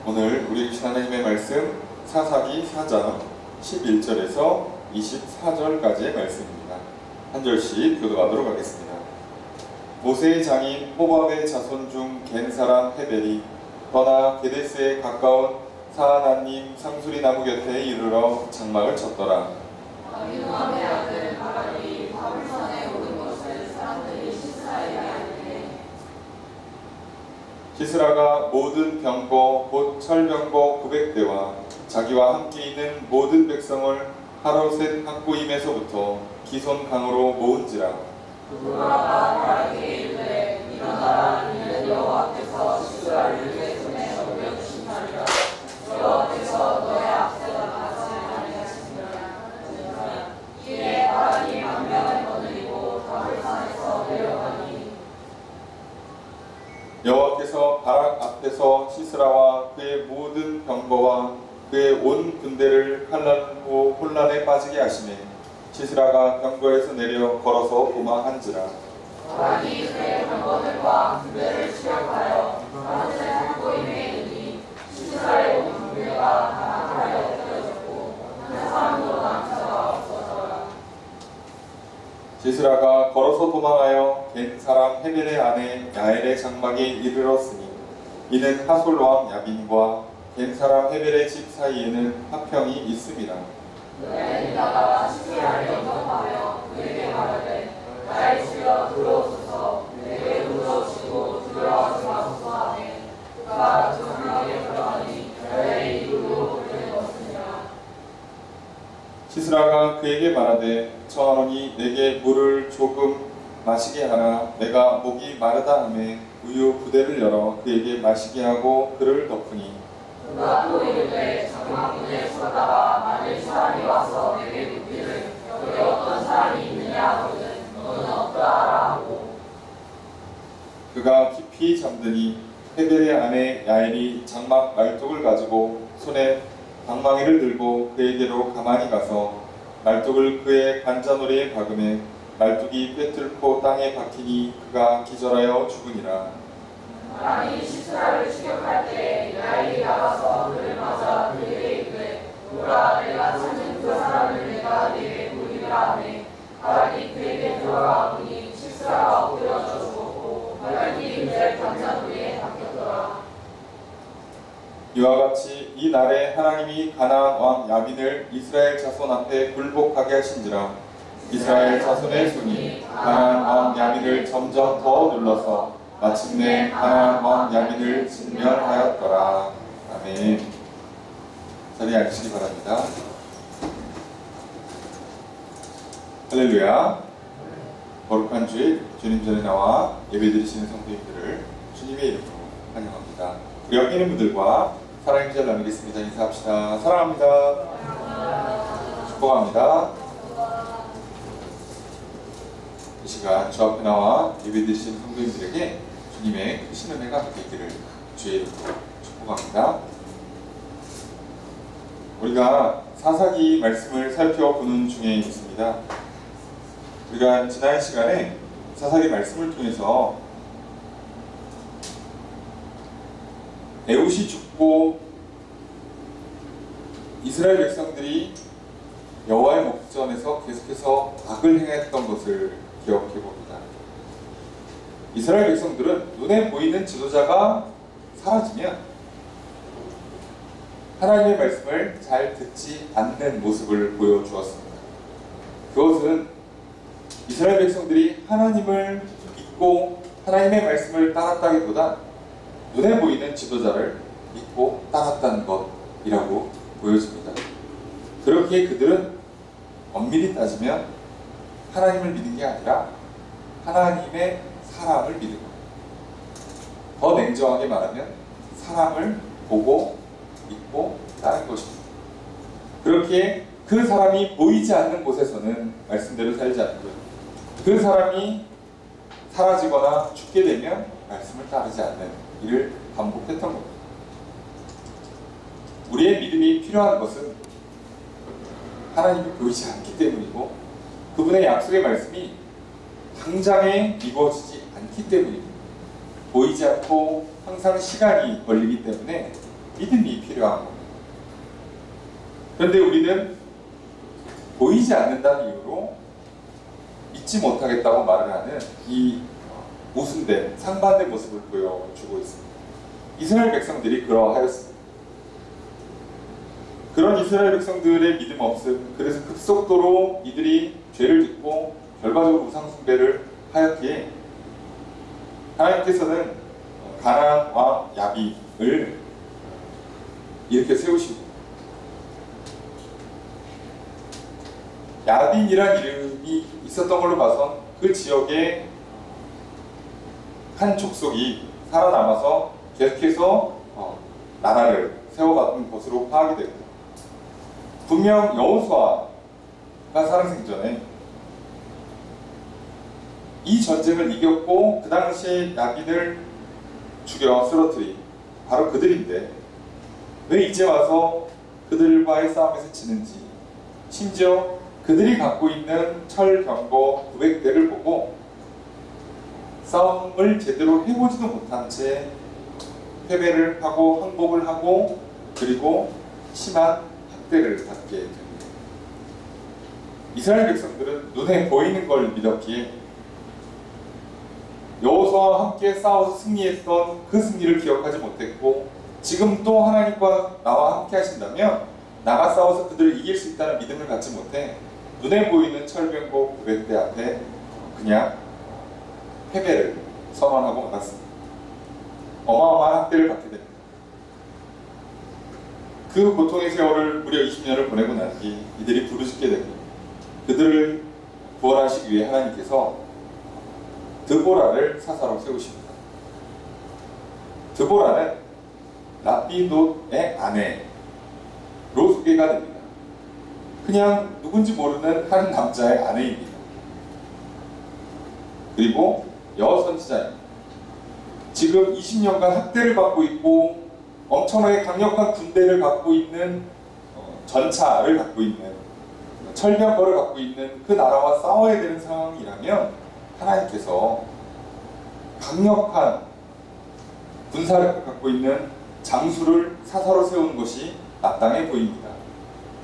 오늘 우리 주신 하나님의 말씀 사사기 4장 11절에서 24절까지의 말씀입니다. 한 절씩 교도하도록 하겠습니다. 모세의 장인 호밥의 자손 중 겐 사람 헤벨이 떠나 게데스에 가까운 사하나님 상수리 나무 곁에 이르러 장막을 쳤더라. 아비노함의 아들 바갈이 바불산에 오른 것을 사람들이 시스라에게 알리되 시스라가 모든 병거 곧 철병거 900대와 자기와 함께 있는 모든 백성을 하로셋 학구임에서부터 기손 강으로 모은지라. 도라가 바갈에게 이르되 일어나라. 이는 여호와께서 시스라를 내 손에 넘겨주신 날이라. 여호와께서 너의 앞세가 같이 아니하시니라. 이에 바갈이 망명을 거느리고 바불산에서 내려가니 여호와께서 바락 앞에서 시스라와 그의 모든 병거와 그의 온 군대를 칼날로 혼란에 빠지게 하시매 시스라가 병거에서 내려 걸어서 도망한지라. 바갈이 그의 병거들과 군대를 추격하여 하루세 학고임에 이르니 시스라의 온 군대가 다 바다에 엎드려졌고 한 사람도 남은 자가 없어져라. 시스라가 걸어서 도망하여 겐 사람 헤벨의 아내 야엘의 장막에 이르렀으니 이는 하솔 왕 야빈과 겐 사람 헤벨의 집 사이에는 화평이 있습니다. 엘리다가 시스라를 영접하여 그에게 말하되 나의 주여 들어오소서. 내게 물어주시고 들어가지 마소서 하매 그가 장막에 들어가니 별의 이루로 보내었으니라. 시스라가 그에게 말하되 청하노니 내게 물을 조금 마시게 하라. 내가 목이 마르다 하매 우유 부대를 열어 그에게 마시게 하고 그를 덮으니 그가 또 이르되 장막 문에 서다가 만일 사람이 와서 내게 묻기를 여기 어떤 사람이 있느냐 하거든 너는 없다 하라 하고 그가 깊이 잠드니 헤벨의 아내 야엘이 장막 말뚝을 가지고 손에 방망이를 들고 그에게로 가만히 가서 말뚝을 그의 관자놀이에 박음에 말뚝이 꿰뚫고 땅에 박히니 그가 기절하여 죽으니라. 하나님이 시스라를 추격할 때 야엘이 나가서 그를 맞아 그에게 이르되 보라 내가 찾은 그 사람을 내가 네게 보이리라 하매 바갈이 그에게 들어가 보니 시스라가 엎드려져 죽었고 바갈이 그의 관자놀이에 박혔더라. 이와 같이 이 날에 하나님이 가나안 왕 야빈을 이스라엘 자손 앞에 굴복하게 하신지라. 이스라엘 자손의 손이 가나안 왕 야빈을 점점 더 눌러서 마침내 가나안 왕 야빈을 진멸하였더라. 아멘. 자리에 앉으시기 바랍니다. 할렐루야. 거룩한 주일 주님 전에 나와 예배드리시는 성도님들을 주님의 이름으로 환영합니다. 우리 옆에 있는 분들과 사랑의 인사를 나누겠습니다. 인사합시다. 사랑합니다. 축복합니다. 이 시간 주 앞에 나와 예배드리시는 성도님들에게 주님의 크신 은혜가 있기를 주의 이름으로 축복합니다. 우리가 사사기 말씀을 살펴보는 중에 있습니다. 우리가 지난 시간에 사사기 말씀을 통해서 에훗이 죽고 이스라엘 백성들이 여호와의 목전에서 계속해서 악을 행했던 것을 기억해 봅니다. 이스라엘 백성들은 눈에 보이는 지도자가 사라지면 하나님의 말씀을 잘 듣지 않는 모습을 보여주었습니다. 그것은 이스라엘 백성들이 하나님을 믿고 하나님의 말씀을 따랐다기보다 눈에 보이는 지도자를 믿고 따랐다는 것이라고 보여집니다. 그렇기에 그들은 엄밀히 따지면 하나님을 믿는 게 아니라 하나님의 사람을 믿은 겁니다. 더 냉정하게 말하면 사람을 보고 믿고 따른 것입니다. 그렇기에 그 사람이 보이지 않는 곳에서는 말씀대로 살지 않고요. 그 사람이 사라지거나 죽게 되면 말씀을 따르지 않는 일을 반복했던 겁니다. 우리의 믿음이 필요한 것은 하나님이 보이지 않기 때문이고 그분의 약속의 말씀이 당장에 이루어지지 않기 때문입니다. 보이지 않고 항상 시간이 걸리기 때문에 믿음이 필요한 겁니다. 그런데 우리는 보이지 않는다는 이유로 믿지 못하겠다고 말을 하는 이 모순된 상반된 모습을 보여주고 있습니다. 이스라엘 백성들이 그러하였습니다. 그런 이스라엘 백성들의 믿음 없음, 그래서 급속도로 이들이 죄를 짓고 결과적으로 우상 숭배를 하였기에 하나님께서는 가나안 왕 야빈을 이렇게 세우시고, 야빈이란 이름이 있었던 걸로 봐선 그 지역에 한 족속이 살아남아서 계속해서 나라를 세워가던 것으로 파악이 되고, 분명 여호수아가 살아생전에 이 전쟁을 이겼고 그 당시에 야빈을 죽여 쓰러뜨린 바로 그들인데 왜 이제 와서 그들과의 싸움에서 지는지, 심지어 그들이 갖고 있는 철병거 900대를 보고 싸움을 제대로 해보지도 못한 채 패배를 하고 항복을 하고 그리고 심한 학대를 받게 됩니다. 이스라엘 백성들은 눈에 보이는 걸 믿었기에 여호수아와 함께 싸워서 승리했던 그 승리를 기억하지 못했고, 지금 또 하나님과 나와 함께 하신다면 나가 싸워서 그들을 이길 수 있다는 믿음을 갖지 못해 눈에 보이는 철병거 900대 앞에 그냥 패배를 선언하고 말았습니다. 어마어마한 학대를 받게 됩니다. 그 고통의 세월을 무려 20년을 보내고 난 뒤 이들이 부르짖게 됩니다. 그들을 구원하시기 위해 하나님께서 드보라를 사사로 세우십니다. 드보라는 라피돗의 아내로 소개가 됩니다. 그냥 누군지 모르는 한 남자의 아내입니다. 그리고 여선지자입니다. 지금 20년간 학대를 받고 있고 엄청나게 강력한 군대를 갖고 있는 전차를 갖고 있는 철병거를 갖고 있는 그 나라와 싸워야 되는 상황이라면 하나님께서 강력한 군사력을 갖고 있는 장수를 사사로 세우는 것이 마땅해 보입니다.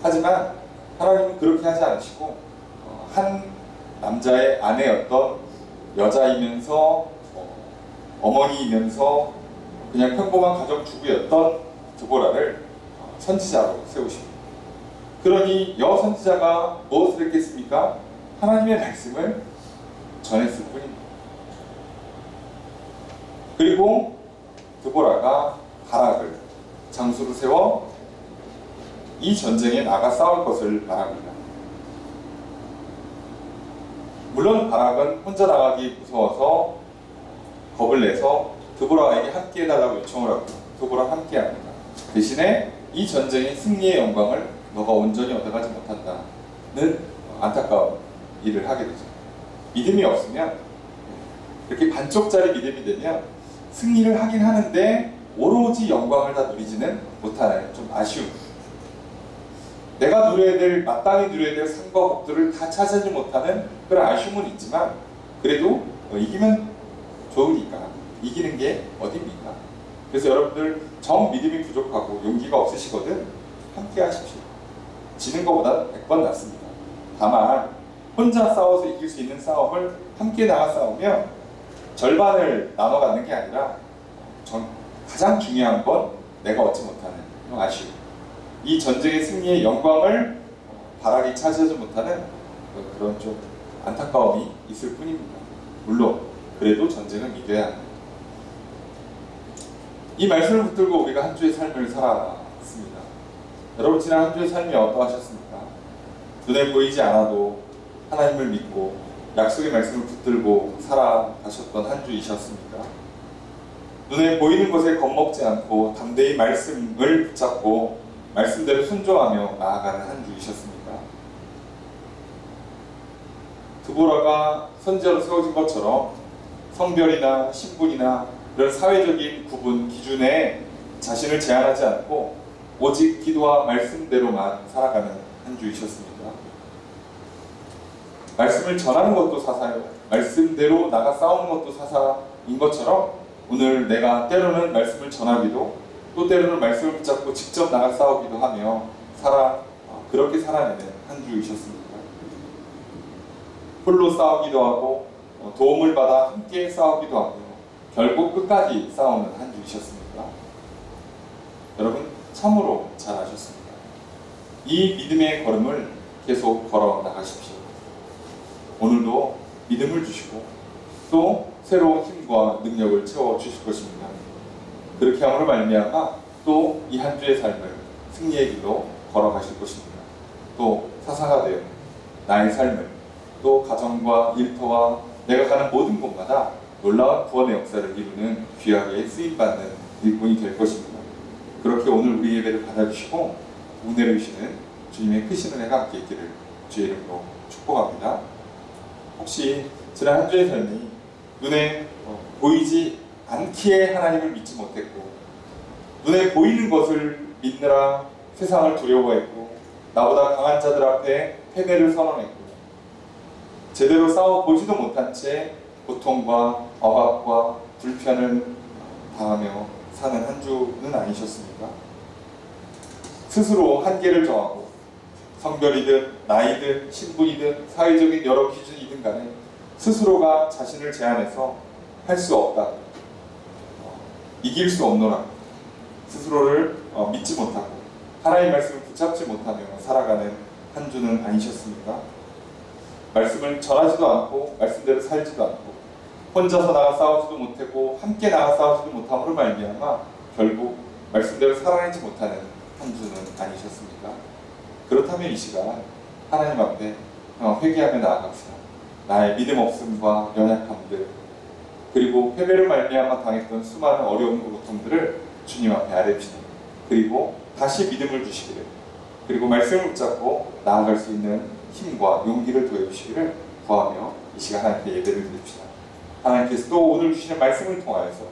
하지만 하나님은 그렇게 하지 않으시고 한 남자의 아내였던 여자이면서 어머니이면서 그냥 평범한 가정주부였던 드보라를 선지자로 세우십니다. 그러니 여선지자가 무엇을 했겠습니까? 하나님의 말씀을 전했을 뿐입니다. 그리고 드보라가 바락을 장수로 세워 이 전쟁에 나가 싸울 것을 바랍니다. 물론 바락은 혼자 나가기 무서워서 겁을 내서 드보라에게 함께 해달라고 요청을 하고 드보라 함께 합니다. 대신에 이 전쟁의 승리의 영광을 너가 온전히 얻어가지 못한다는 안타까운 일을 하게 되죠. 믿음이 없으면, 이렇게 반쪽짜리 믿음이 되면 승리를 하긴 하는데 오로지 영광을 다 누리지는 못하는 좀 아쉬움. 내가 누려야 될, 마땅히 누려야 될 상과 복들을 다 차지하지 못하는 그런 아쉬움은 있지만, 그래도 이기면 좋으니까 이기는 게 어딥니까? 그래서 여러분들 정 믿음이 부족하고 용기가 없으시거든 함께 하십시오. 지는 것보다 100번 낫습니다. 다만 혼자 싸워서 이길 수 있는 싸움을 함께 나가 싸우면 절반을 나눠 갖는 게 아니라 가장 중요한 건 내가 얻지 못하는 아쉬움. 이 전쟁의 승리의 영광을 바락이 차지하지 못하는 그런 좀 안타까움이 있을 뿐입니다. 물론 그래도 전쟁은 이겨야 합니다. 이 말씀을 붙들고 우리가 한 주의 삶을 살아왔습니다. 여러분, 지난 한 주의 삶이 어떠하셨습니까? 눈에 보이지 않아도 하나님을 믿고 약속의 말씀을 붙들고 살아가셨던 한 주이셨습니까? 눈에 보이는 것에 겁먹지 않고 담대히 말씀을 붙잡고 말씀대로 순종하며 나아가는 한 주이셨습니까? 드보라가 선지자로 세워진 것처럼 성별이나 신분이나 이런 사회적인 구분, 기준에 자신을 제한하지 않고 오직 기도와 말씀대로만 살아가는 한 주이셨습니다. 말씀을 전하는 것도 사사요, 말씀대로 나가 싸우는 것도 사사인 것처럼 오늘 내가 때로는 말씀을 전하기도 또 때로는 말씀을 붙잡고 직접 나가 싸우기도 하며 그렇게 살아내는 한 주이셨습니다. 홀로 싸우기도 하고 도움을 받아 함께 싸우기도 하고 결국 끝까지 싸우는 한 주이셨습니다. 여러분 참으로 잘하셨습니다. 이 믿음의 걸음을 계속 걸어 나가십시오. 오늘도 믿음을 주시고 또 새로운 힘과 능력을 채워 주실 것입니다. 그렇게 함으로 말미암아 또 이 한 주의 삶을 승리의 길로 걸어가실 것입니다. 또 사사가 되어 나의 삶을 또 가정과 일터와 내가 가는 모든 곳마다 놀라운 구원의 역사를 이루는 귀하게 쓰임받는 일꾼이 될 것입니다. 그렇게 오늘 우리 예배를 받아주시고 은혜를 주시는 주님의 크신 은혜가 함께 있기를 주의 이름으로 축복합니다. 혹시 지난 한 주의 삶이 눈에 보이지 않기에 하나님을 믿지 못했고 눈에 보이는 것을 믿느라 세상을 두려워했고 나보다 강한 자들 앞에 패배를 선언했고 제대로 싸워보지도 못한 채 고통과 억압과 불편을 당하며 사는 한 주는 아니셨습니까? 스스로 한계를 정하고 성별이든 나이든 신분이든 사회적인 여러 기준이든 간에 스스로가 자신을 제한해서 할 수 없다, 이길 수 없노라, 스스로를 믿지 못하고 하나님의 말씀을 붙잡지 못하며 살아가는 한 주는 아니셨습니까? 말씀을 전하지도 않고 말씀대로 살지도 않고 혼자서 나가 싸우지도 못하고 함께 나가 싸우지도 못함으로 말미암아 결국 말씀대로 살아내지 못하는 한 주는 아니셨습니까? 그렇다면 이 시간 하나님 앞에 회개하며 나아갑시다. 나의 믿음 없음과 연약함들 그리고 패배를 말미암아 당했던 수많은 어려움과 고통들을 주님 앞에 아뢰시다. 그리고 다시 믿음을 주시기를 그리고 말씀을 붙잡고 나아갈 수 있는 힘과 용기를 더해주시기를 구하며 이 시간 하나님께 예배를 드립시다. 하나님께서 또 오늘 주시는 말씀을 통하여서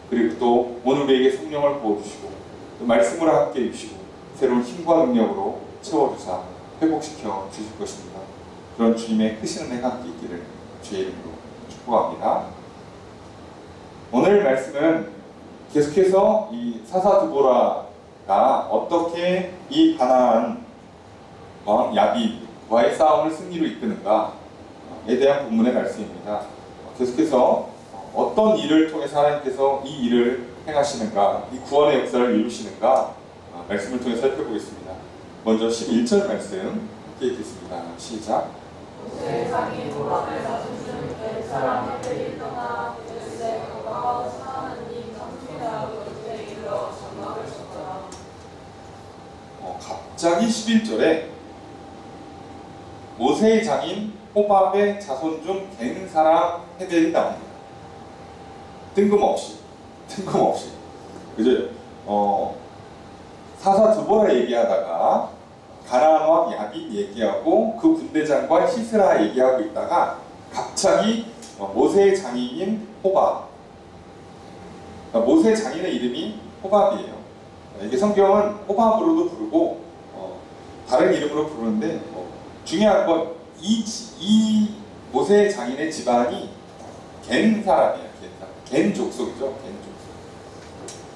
그리고 또 오늘 우리에게 성령을 부어주시고 또 말씀으로 함께 해주시고 새로운 힘과 능력으로 채워주사 회복시켜 주실 것입니다. 그런 주님의 크신 은혜가 함께 있기를 주의 이름으로 축복합니다. 오늘 말씀은 계속해서 이 사사드보라가 어떻게 이 가나안 왕 야빈과의 싸움을 승리로 이끄는가에 대한 본문의 말씀입니다. 계속해서 어떤 일을 통해서 하나님께서 이 일을 행하시는가, 이 구원의 역사를 이루시는가 말씀을 통해 살펴보겠습니다. 먼저 11절 말씀 함께 읽겠습니다. 시작. 세상이 노랑을 다준 그 사람들이 떠나 그들에 가까워 하나님 성취하고 그들에 이르러 장막을 쳤더라. 갑자기 11절에 모세의 장인 호밥의 자손 중 갱 사람 헤벨이 나옵니다. 뜬금없이 그죠? 사사드보라 얘기하다가 가나안 왕 야빈 얘기하고 그 군대장과 시스라 얘기하고 있다가 갑자기 모세의 장인인 호밥, 모세의 장인의 이름이 호밥이에요. 이게 성경은 호밥으로도 부르고 다른 이름으로 부르는데 중요한 건 이 모세의 장인의 집안이 겐 사람이에요. 겐 족속이죠. 겐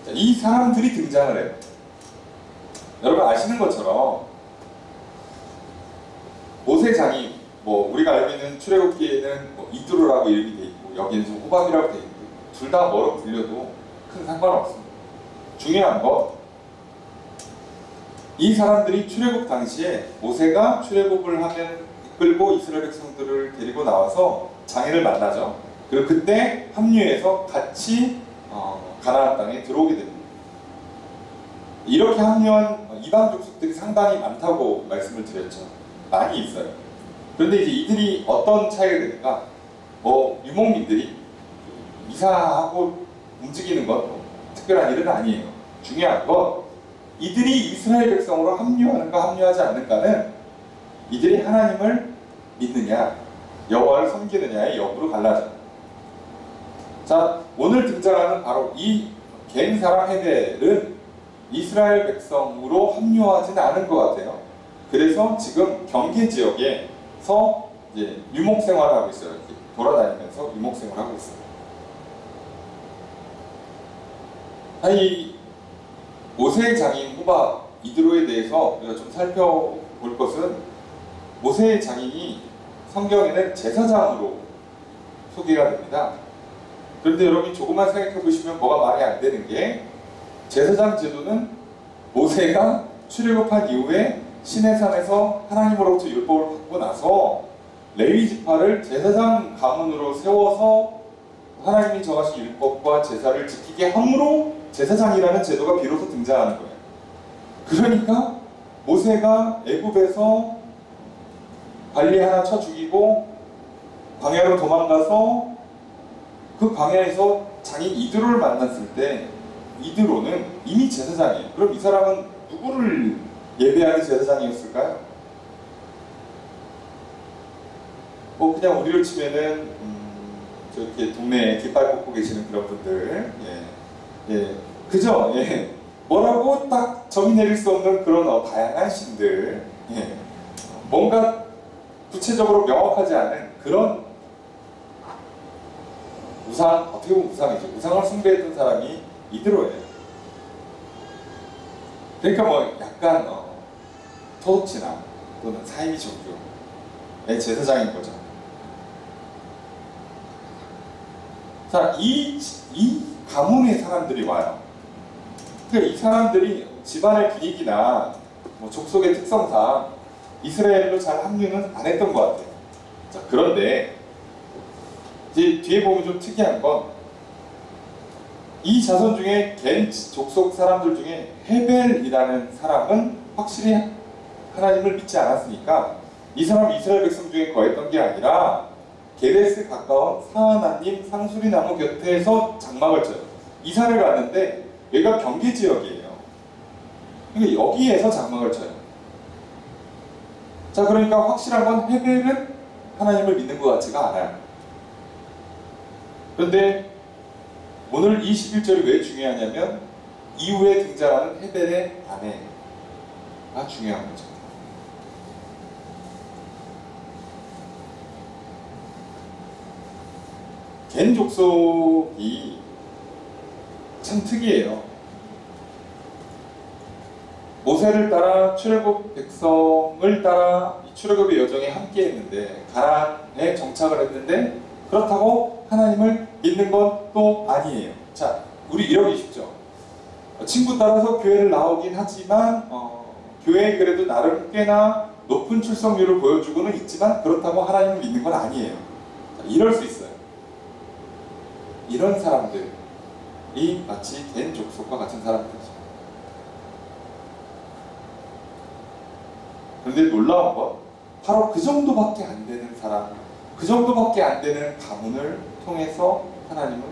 족속. 이 사람들이 등장을 해요. 여러분 아시는 것처럼 모세 장인, 우리가 알고 있는 출애굽기에는 이드로라고 이름이 돼 있고 여기는 좀 호밥이라고 돼 있고 둘 다 뭐로 불려도 큰 상관없습니다. 중요한 건 이 사람들이 출애굽 당시에 모세가 출애굽을 하면 이끌고 이스라엘 백성들을 데리고 나와서 장인을 만나죠. 그리고 그때 합류해서 같이 가나안 땅에 들어오게 됩니다. 이렇게 합류한 이방 족속들이 상당히 많다고 말씀을 드렸죠. 많이 있어요. 그런데 이제 이들이 어떤 차이가 되니까 유목민들이 이사하고 움직이는 건 특별한 일은 아니에요. 중요한 건 이들이 이스라엘 백성으로 합류하는가 합류하지 않는가는 이들이 하나님을 믿느냐 여호와를 섬기느냐의 여부로 갈라져요. 자, 오늘 등장하는 바로 이 갱 사람 헤벨은 이스라엘 백성으로 합류하지는 않은 것 같아요. 그래서 지금 경계 지역에서 이제 유목 생활을 하고 있어요. 이렇게 돌아다니면서 유목 생활을 하고 있어요. 이 모세의 장인 호박 이드로에 대해서 우리가 좀 살펴볼 것은, 모세의 장인이 성경에는 제사장으로 소개가 됩니다. 그런데 여러분이 조금만 생각해 보시면 뭐가 말이 안 되는 게, 제사장 제도는 모세가 출애굽한 이후에 시내산에서 하나님으로부터 율법을 받고 나서 레위 지파를 제사장 가문으로 세워서 하나님이 정하신 율법과 제사를 지키게 함으로 제사장이라는 제도가 비로소 등장하는 거예요. 그러니까 모세가 애굽에서 발리 하나 쳐 죽이고 광야로 도망가서 그 광야에서 장인 이드로를 만났을 때, 이드로는 이미 제사장이에요. 그럼 이 사람은 누구를 예배하는 제사장이었을까요? 그냥 우리로 치면은 저렇게 동네에 깃발 꽂고 계시는 그런 분들, 그죠? 뭐라고 딱 정의 내릴 수 없는 그런 다양한 신들, 뭔가 구체적으로 명확하지 않은 그런 우상, 어떻게 보면 우상이죠. 우상을 숭배했던 사람이 이드로예요. 그러니까 약간 토독지나 또는 사이비 종교의 제사장인 거죠. 자, 이 가문의 사람들이 와요. 그러니까 이 사람들이 집안의 분위기나 족속의 특성상 이스라엘로 잘 합류는 안 했던 것 같아요. 자, 그런데 이제 뒤에 보면 좀 특이한 건, 이 자손 중에 겐 족속 사람들 중에 헤벨이라는 사람은 확실히 하나님을 믿지 않았으니까 이 사람 이스라엘 백성 중에 거했던 게 아니라 게데스 가까운 사하나님 상수리 나무 곁에서 장막을 쳐요. 이사를 갔는데 여기가 경계 지역이에요. 그러니까 여기에서 장막을 쳐요. 자, 그러니까 확실한 건 헤벨은 하나님을 믿는 것 같지가 않아요. 그런데 오늘 이 11절이 왜 중요하냐면, 이후에 등장하는 헤벨의 아내가 중요한 거죠. 겐 족속이 참 특이해요. 모세를 따라 출애굽 백성을 따라 출애굽의 여정에 함께했는데, 가나안에 정착을 했는데, 그렇다고 하나님을 믿는 건 또 아니에요. 자, 우리 이러기 쉽죠. 친구 따라서 교회를 나오긴 하지만 교회에 그래도 나름 꽤나 높은 출석률을 보여주고는 있지만 그렇다고 하나님을 믿는 건 아니에요. 자, 이럴 수 있어요. 이런 사람들이 마치 겐 족속과 같은 사람들이죠. 그런데 놀라운 건 바로 그 정도밖에 안 되는 사람, 그 정도밖에 안 되는 가문을 통해서 하나님은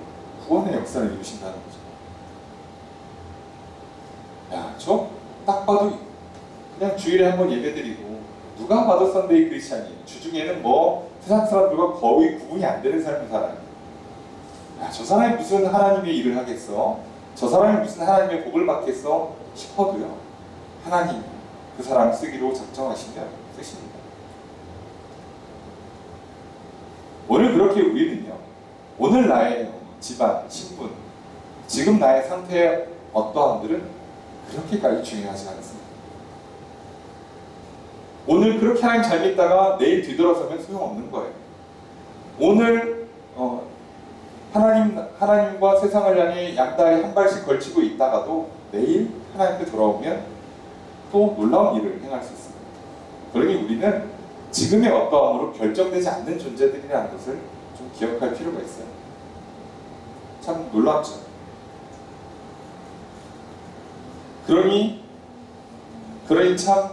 구원의 역사를 이루신다는 거죠. 야, 저 딱 봐도 그냥 주일에 한번 예배드리고 누가 봐도 썬데이 크리스찬이에요. 주중에는 세상 사람들과 거의 구분이 안 되는 삶을 살아요. 야, 저 사람이 무슨 하나님의 일을 하겠어? 저 사람이 무슨 하나님의 복을 받겠어? 싶어도요, 하나님 그 사람 쓰기로 작정하시면 쓰십니다. 오늘 그렇게 우리는요, 오늘 나의 집안, 신분, 지금 나의 상태의 어떠함들은 그렇게까지 중요하지 않습니다. 오늘 그렇게 하나님 잘 믿다가 내일 뒤돌아서면 소용없는 거예요. 오늘 하나님과 세상을 향해 양다리 한 발씩 걸치고 있다가도 내일 하나님께 돌아오면 또 놀라운 일을 행할 수 있습니다. 그러니 우리는 지금의 어떠함으로 결정되지 않는 존재들이라는 것을 좀 기억할 필요가 있어요. 참 놀랍죠. 그러니 참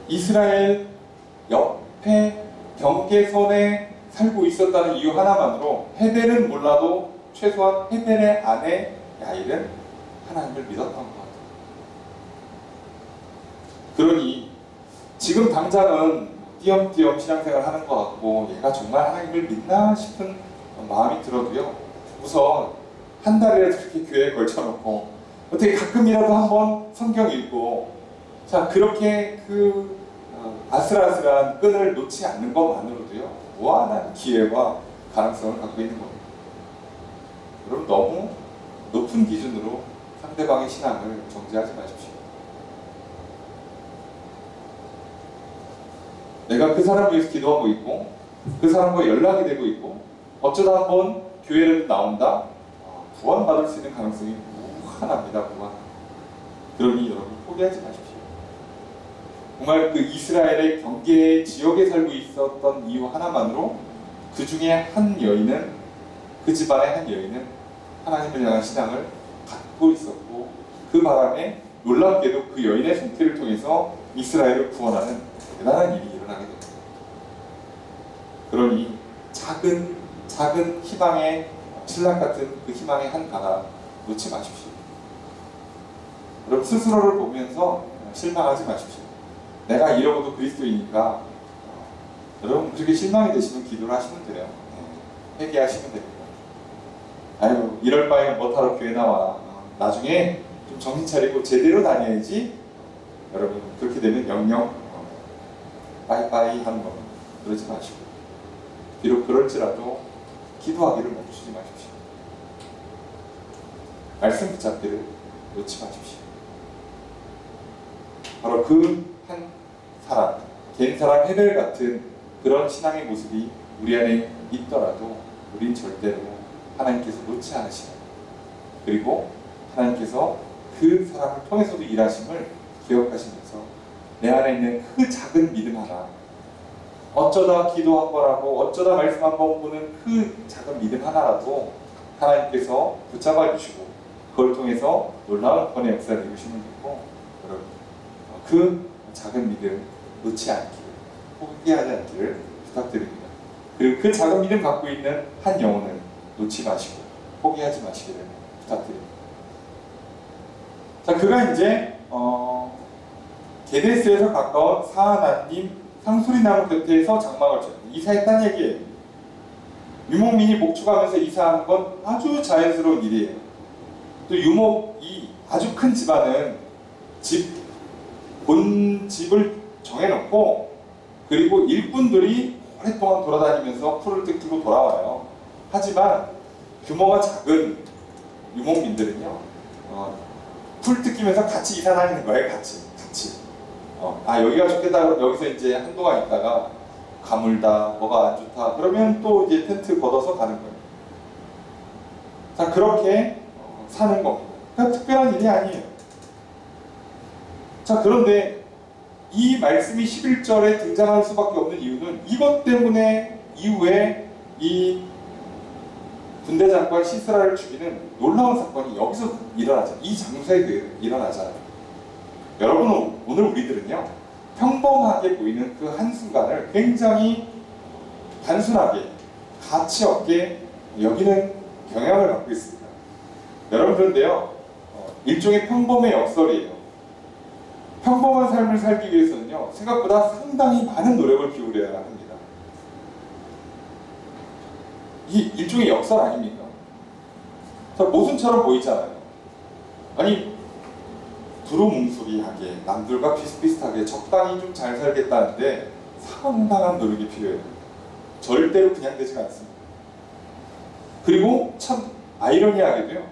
이스라엘 옆에 경계선에 살고 있었다는 이유 하나만으로 헤벨은 몰라도 최소한 헤벨의 아내 야일은 하나님을 믿었던 것 같아요. 그러니 지금 당장은 띄엄띄엄 신앙생활 하는 것 같고 얘가 정말 하나님을 믿나 싶은 마음이 들어도요, 우선 한 달이라도 그렇게 교회에 걸쳐놓고 어떻게 가끔이라도 한번 성경 읽고, 자, 그렇게 아슬아슬한 끈을 놓지 않는 것만으로도요, 무한한 기회와 가능성을 갖고 있는 겁니다. 여러분, 너무 높은 기준으로 상대방의 신앙을 정죄하지 마십시오. 내가 그 사람을 위해서 기도하고 있고 그 사람과 연락이 되고 있고 어쩌다 한번 교회를 나온다? 구원받을 수 있는 가능성이 무한합니다. 무한. 그러니 여러분 포기하지 마십시오. 정말 그 이스라엘의 경계 지역에 살고 있었던 이유 하나만으로 그 중에 한 여인은, 그 집안의 한 여인은 하나님을 향한 신앙을 갖고 있었고, 그 바람에 놀랍게도 그 여인의 손길을 통해서 이스라엘을 구원하는 대단한 일이 일어나게 됩니다. 그러니 작은 희망의 신랑 같은 그 희망의 한 가닥 놓지 마십시오. 여러분 스스로를 보면서 실망하지 마십시오. 내가 이러고도 그리스도이니까 여러분 그렇게 실망이 되시면 기도를 하시면 돼요. 회개하시면 됩니다. 아유 이럴 바에는 못하러 교회 나와. 나중에 좀 정신 차리고 제대로 다녀야지. 여러분 그렇게 되면 영영 빠이빠이 하는 겁니다. 그러지 마시고 비록 그럴지라도 기도하기를 멈추지 마십시오. 말씀 붙잡기를 놓지 마십시오. 바로 그 한 사람, 개인 사람 헤벨 같은 그런 신앙의 모습이 우리 안에 있더라도 우린 절대로 하나님께서 놓지 않으시고, 그리고 하나님께서 그 사람을 통해서도 일하심을 기억하시면서 내 안에 있는 그 작은 믿음 하나, 어쩌다 기도 한 번 하고 어쩌다 말씀 한 번 보는 그 작은 믿음 하나라도 하나님께서 붙잡아 주시고 그걸 통해서 놀라운 구원의 역사를 이루시면 되고, 여러분 그 작은 믿음 놓지 않기를, 포기하지 않기를 부탁드립니다. 그리고 그 작은 믿음 갖고 있는 한 영혼을 놓지 마시고 포기하지 마시기를 부탁드립니다. 자, 그가 이제 게데스에서 가까운 사하나님 상수리나무 곁에서 장막을 쳤다. 이사했다는 얘기예요. 유목민이 목축하면서 이사하는 건 아주 자연스러운 일이에요. 또 유목이 아주 큰 집안은 본 집을 정해놓고, 그리고 일꾼들이 오랫동안 돌아다니면서 풀을 뜯기고 돌아와요. 하지만 규모가 작은 유목민들은요, 풀 뜯기면서 같이 이사 다니는 거예요. 같이. 여기가 좋겠다 그러면 여기서 이제 한동안 있다가 가물다, 뭐가 안 좋다 그러면 또 이제 텐트 걷어서 가는 거예요. 자, 그렇게 사는 겁니다. 그러니까 특별한 일이 아니에요. 자, 그런데 이 말씀이 11절에 등장할 수밖에 없는 이유는 이것 때문에 이후에 이 군대 장관 시스라를 죽이는 놀라운 사건이 여기서 일어나죠. 이 장소에 일어나잖아요. 여러분, 오늘 우리들은요, 평범하게 보이는 그 한순간을 굉장히 단순하게, 가치 없게 여기는 경향을 갖고 있습니다. 여러분, 그런데요, 일종의 평범의 역설이에요. 평범한 삶을 살기 위해서는요, 생각보다 상당히 많은 노력을 기울여야 합니다. 이 일종의 역설 아닙니까? 자, 모순처럼 보이잖아요. 아니, 두루뭉술하게 남들과 비슷비슷하게 적당히 좀 잘 살겠다는데 상당한 노력이 필요해요. 절대로 그냥 되지가 않습니다. 그리고 참 아이러니하게도요,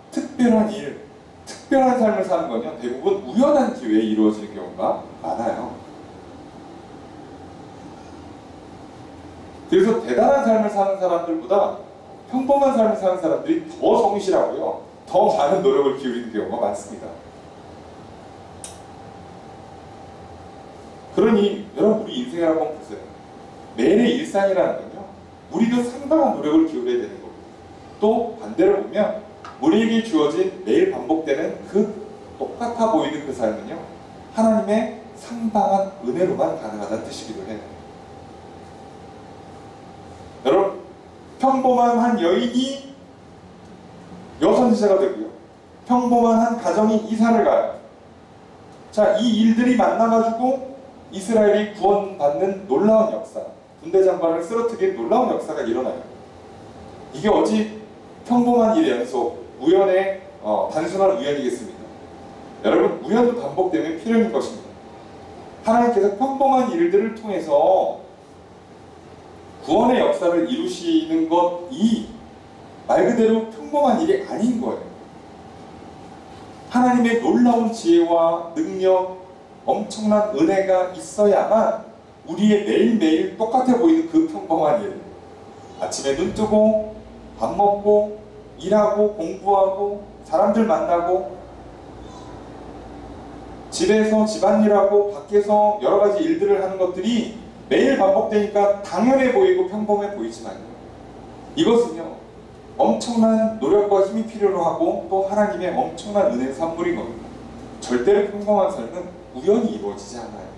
특별한 일, 특별한 삶을 사는 건요, 대부분 우연한 기회에 이루어지는 경우가 많아요. 그래서 대단한 삶을 사는 사람들보다 평범한 삶을 사는 사람들이 더 성실하고요, 더 많은 노력을 기울이는 경우가 많습니다. 그러니 여러분, 우리 인생을 한번 보세요. 매일의 일상이라는 건요, 우리도 상당한 노력을 기울여야 되는 거고, 또 반대로 보면 우리에게 주어진 매일 반복되는 그 똑같아 보이는 그 삶은요, 하나님의 상당한 은혜로만 가능하다는 뜻이기도 해요. 여러분, 평범한 한 여인이 여선지자가 되고요, 평범한 한 가정이 이사를 가요. 자, 이 일들이 만나가지고 이스라엘이 구원받는 놀라운 역사, 군대 장관을 쓰러뜨린 놀라운 역사가 일어나요. 이게 어찌 평범한 일의 연속, 우연의 단순한 우연이겠습니까? 여러분, 우연도 반복되면 필연인 것입니다. 하나님께서 평범한 일들을 통해서 구원의 역사를 이루시는 것이 말 그대로 평범한 일이 아닌 거예요. 하나님의 놀라운 지혜와 능력, 엄청난 은혜가 있어야만 우리의 매일매일 똑같아 보이는 그 평범한 일, 아침에 눈 뜨고 밥 먹고 일하고 공부하고 사람들 만나고 집에서 집안일하고 밖에서 여러 가지 일들을 하는 것들이 매일 반복되니까 당연해 보이고 평범해 보이지만 이것은요 엄청난 노력과 힘이 필요로 하고 또 하나님의 엄청난 은혜의 산물인 겁니다. 절대로 평범한 삶은 우연히 이루어지지 않아요.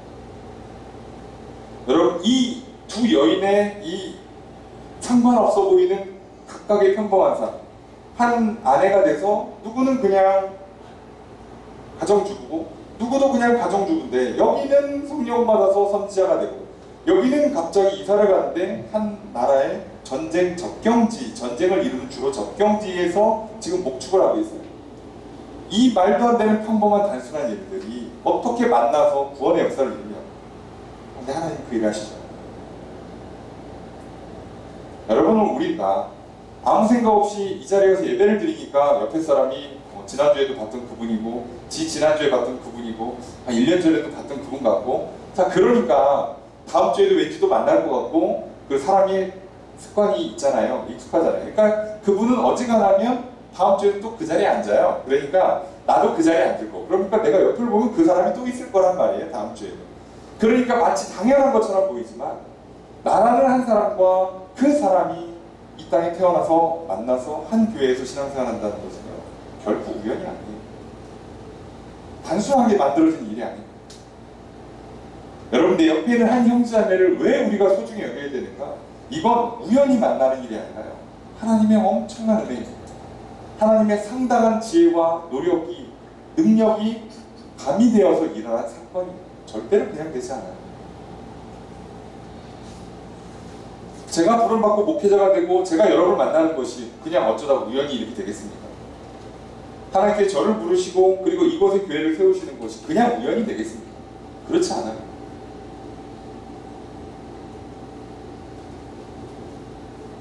여러분, 이 두 여인의 이 상관없어 보이는 각각의 평범한 삶, 한 아내가 돼서 누구는 그냥 가정주부고 누구도 그냥 가정주부인데 여기는 성령 받아서 선지자가 되고 여기는 갑자기 이사를 가는데 한 나라의 전쟁 접경지, 전쟁을 이루는 주로 접경지에서 지금 목축을 하고 있어요. 이 말도 안 되는 평범한 단순한 일들이 어떻게 만나서 구원의 역사를 이루냐. 근데 하나님 그 일을 하시죠. 여러분은 우리가 아무 생각 없이 이 자리에서 예배를 드리니까 옆에 사람이 지난주에도 봤던 그분이고 지난주에 봤던 그분이고 한 1년 전에도 봤던 그분 같고 자 그러니까 다음 주에도 왠지 또 만날 것 같고 그 사람이 습관이 있잖아요. 익숙하잖아요. 그러니까 그분은 어지간하면 다음 주에도 또 그 자리에 앉아요. 그러니까 나도 그 자리에 앉을 거고 그러니까 내가 옆을 보면 그 사람이 또 있을 거란 말이에요. 다음 주에도. 그러니까 마치 당연한 것처럼 보이지만 나라는 한 사람과 그 사람이 이 땅에 태어나서 만나서 한 교회에서 신앙생활 한다는 것은요 결코 우연이 아니에요. 단순하게 만들어진 일이 아니에요. 여러분 내 옆에 있는 한 형제자매를 왜 우리가 소중히 여겨야 되는가? 이건 우연히 만나는 일이 아니라요. 하나님의 엄청난 은혜입니다. 하나님의 상당한 지혜와 노력이, 능력이 가미되어서 일어난 사건이 절대로 그냥 되지 않아요. 제가 부름받고 목회자가 되고 제가 여러분을 만나는 것이 그냥 어쩌다 우연히 이렇게 되겠습니까? 하나님께 저를 부르시고 그리고 이곳에 교회를 세우시는 것이 그냥 우연히 되겠습니까? 그렇지 않아요.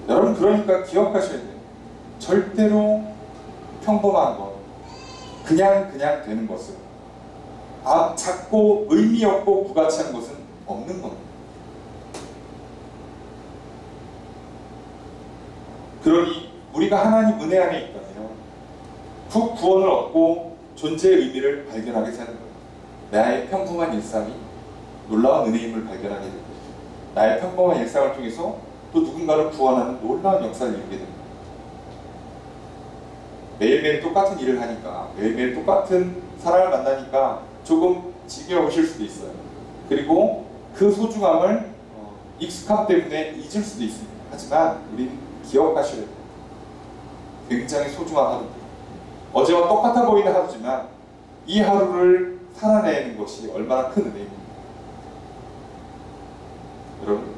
여러분 그러니까 기억하셔야 돼요. 절대로 평범한 것, 그냥 되는 것은 작고 의미 없고 부가치한 것은 없는 겁니다. 그러니 우리가 하나님 은혜 안에 있다면 그 구원을 얻고 존재의 의미를 발견하게 되는 거예요. 나의 평범한 일상이 놀라운 은혜임을 발견하게 되고 나의 평범한 일상을 통해서 또 누군가를 구원하는 놀라운 역사를 이루게 됩니다. 매일매일 똑같은 일을 하니까 매일매일 똑같은 사람을 만나니까 조금 지겨우실 수도 있어요. 그리고 그 소중함을 익숙함 때문에 잊을 수도 있습니다. 하지만 우리는 기억하셔야 돼요. 굉장히 소중한 하루입니다. 어제와 똑같아 보이는 하루지만 이 하루를 살아내는 것이 얼마나 큰 은혜입니다. 여러분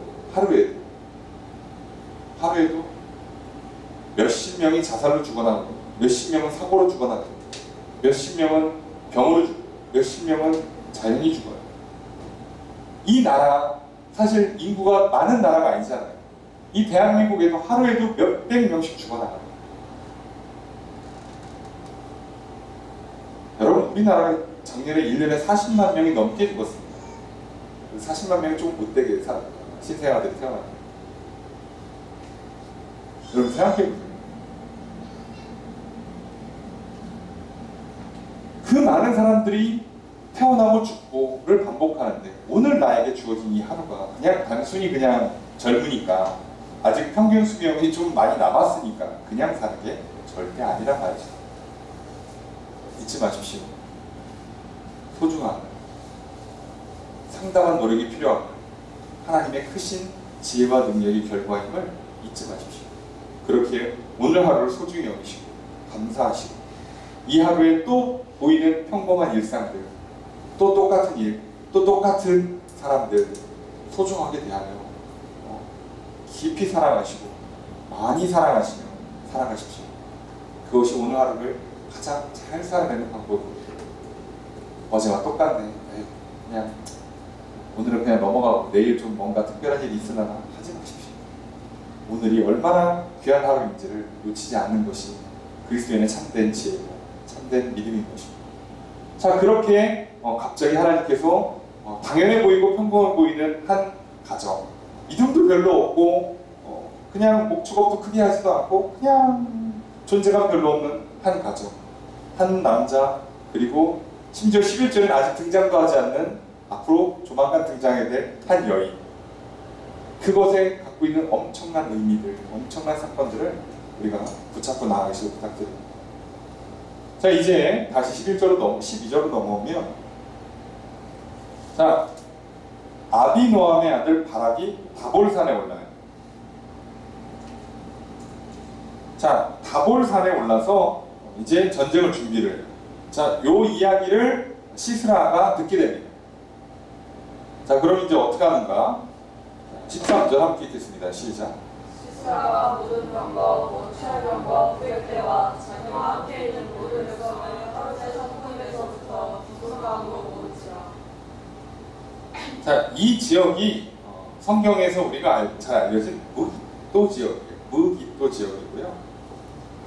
하루에도 몇십 명이 자살로 죽어나가고 몇십 명은 사고로 죽어나가고 몇십 명은 병으로 죽고 몇십 명은 자연히 죽어요. 이 나라 사실 인구가 많은 나라가 아니잖아요. 이 대한민국에도 하루에도 몇백 명씩 죽어나가요. 여러분 우리나라가 작년에 1년에 40만 명이 넘게 죽었습니다. 40만 명이 조금 못되게 신생아들이 태어납니다. 여러분 생각해보세요. 그 많은 사람들이 태어나고 죽고를 반복하는데 오늘 나에게 주어진 이 하루가 그냥 단순히 그냥 젊으니까 아직 평균 수명이 좀 많이 남았으니까 그냥 사는 게 절대 아니란 말이죠. 잊지 마십시오. 소중함, 상당한 노력이 필요하고 하나님의 크신 지혜와 능력의 결과임을 잊지 마십시오. 그렇게 오늘 하루를 소중히 여기시고 감사하시고 이 하루에 또 보이는 평범한 일상들, 또 똑같은 일, 또 똑같은 사람들 소중하게 대하며 깊이 사랑하시고 많이 사랑하시며 살아가십시오. 그것이 오늘 하루를 가장 잘 살아내는 방법입니다. 어제와 똑같네. 그냥 오늘은 그냥 넘어가고 내일 좀 뭔가 특별한 일이 있으려나 하지 마십시오. 오늘이 얼마나 귀한 하루인지를 놓치지 않는 것이 그리스도인의 참된 지혜고 참된 믿음인 것입니다. 자, 그렇게 갑자기 하나님께서 당연해 보이고 평범해 보이는 한 가정, 이름도 별로 없고 그냥 목축업도 크게 하지도 않고 그냥 존재감 별로 없는 한 가정, 한 남자, 그리고 심지어 11절에는 아직 등장도 하지 않는 앞으로 조만간 등장해야 될 한 여인, 그것에 갖고 있는 엄청난 의미들, 엄청난 사건들을 우리가 붙잡고 나아가시길 부탁드립니다. 자, 이제 다시 12절로 넘어오면, 자, 아비노함의 아들 바락이 다볼산에 올라요. 자, 다볼산에 올라서 이제 전쟁을 준비를 해요. 자, 요 이야기를 시스라가 듣게 됩니다. 자, 그럼 이제 어떻게 하는가? 13절 함께 읽겠습니다. 시작. 시스라가 모든 병거, 곧 철병거, 구역대와 자기와 함께 있는 모든 백성을 하루새 성문에서부터 북성강으로 모으지라. 자, 이 지역이 성경에서 우리가 잘 알려진 무기또 지역이에요. 무기또 지역이고요.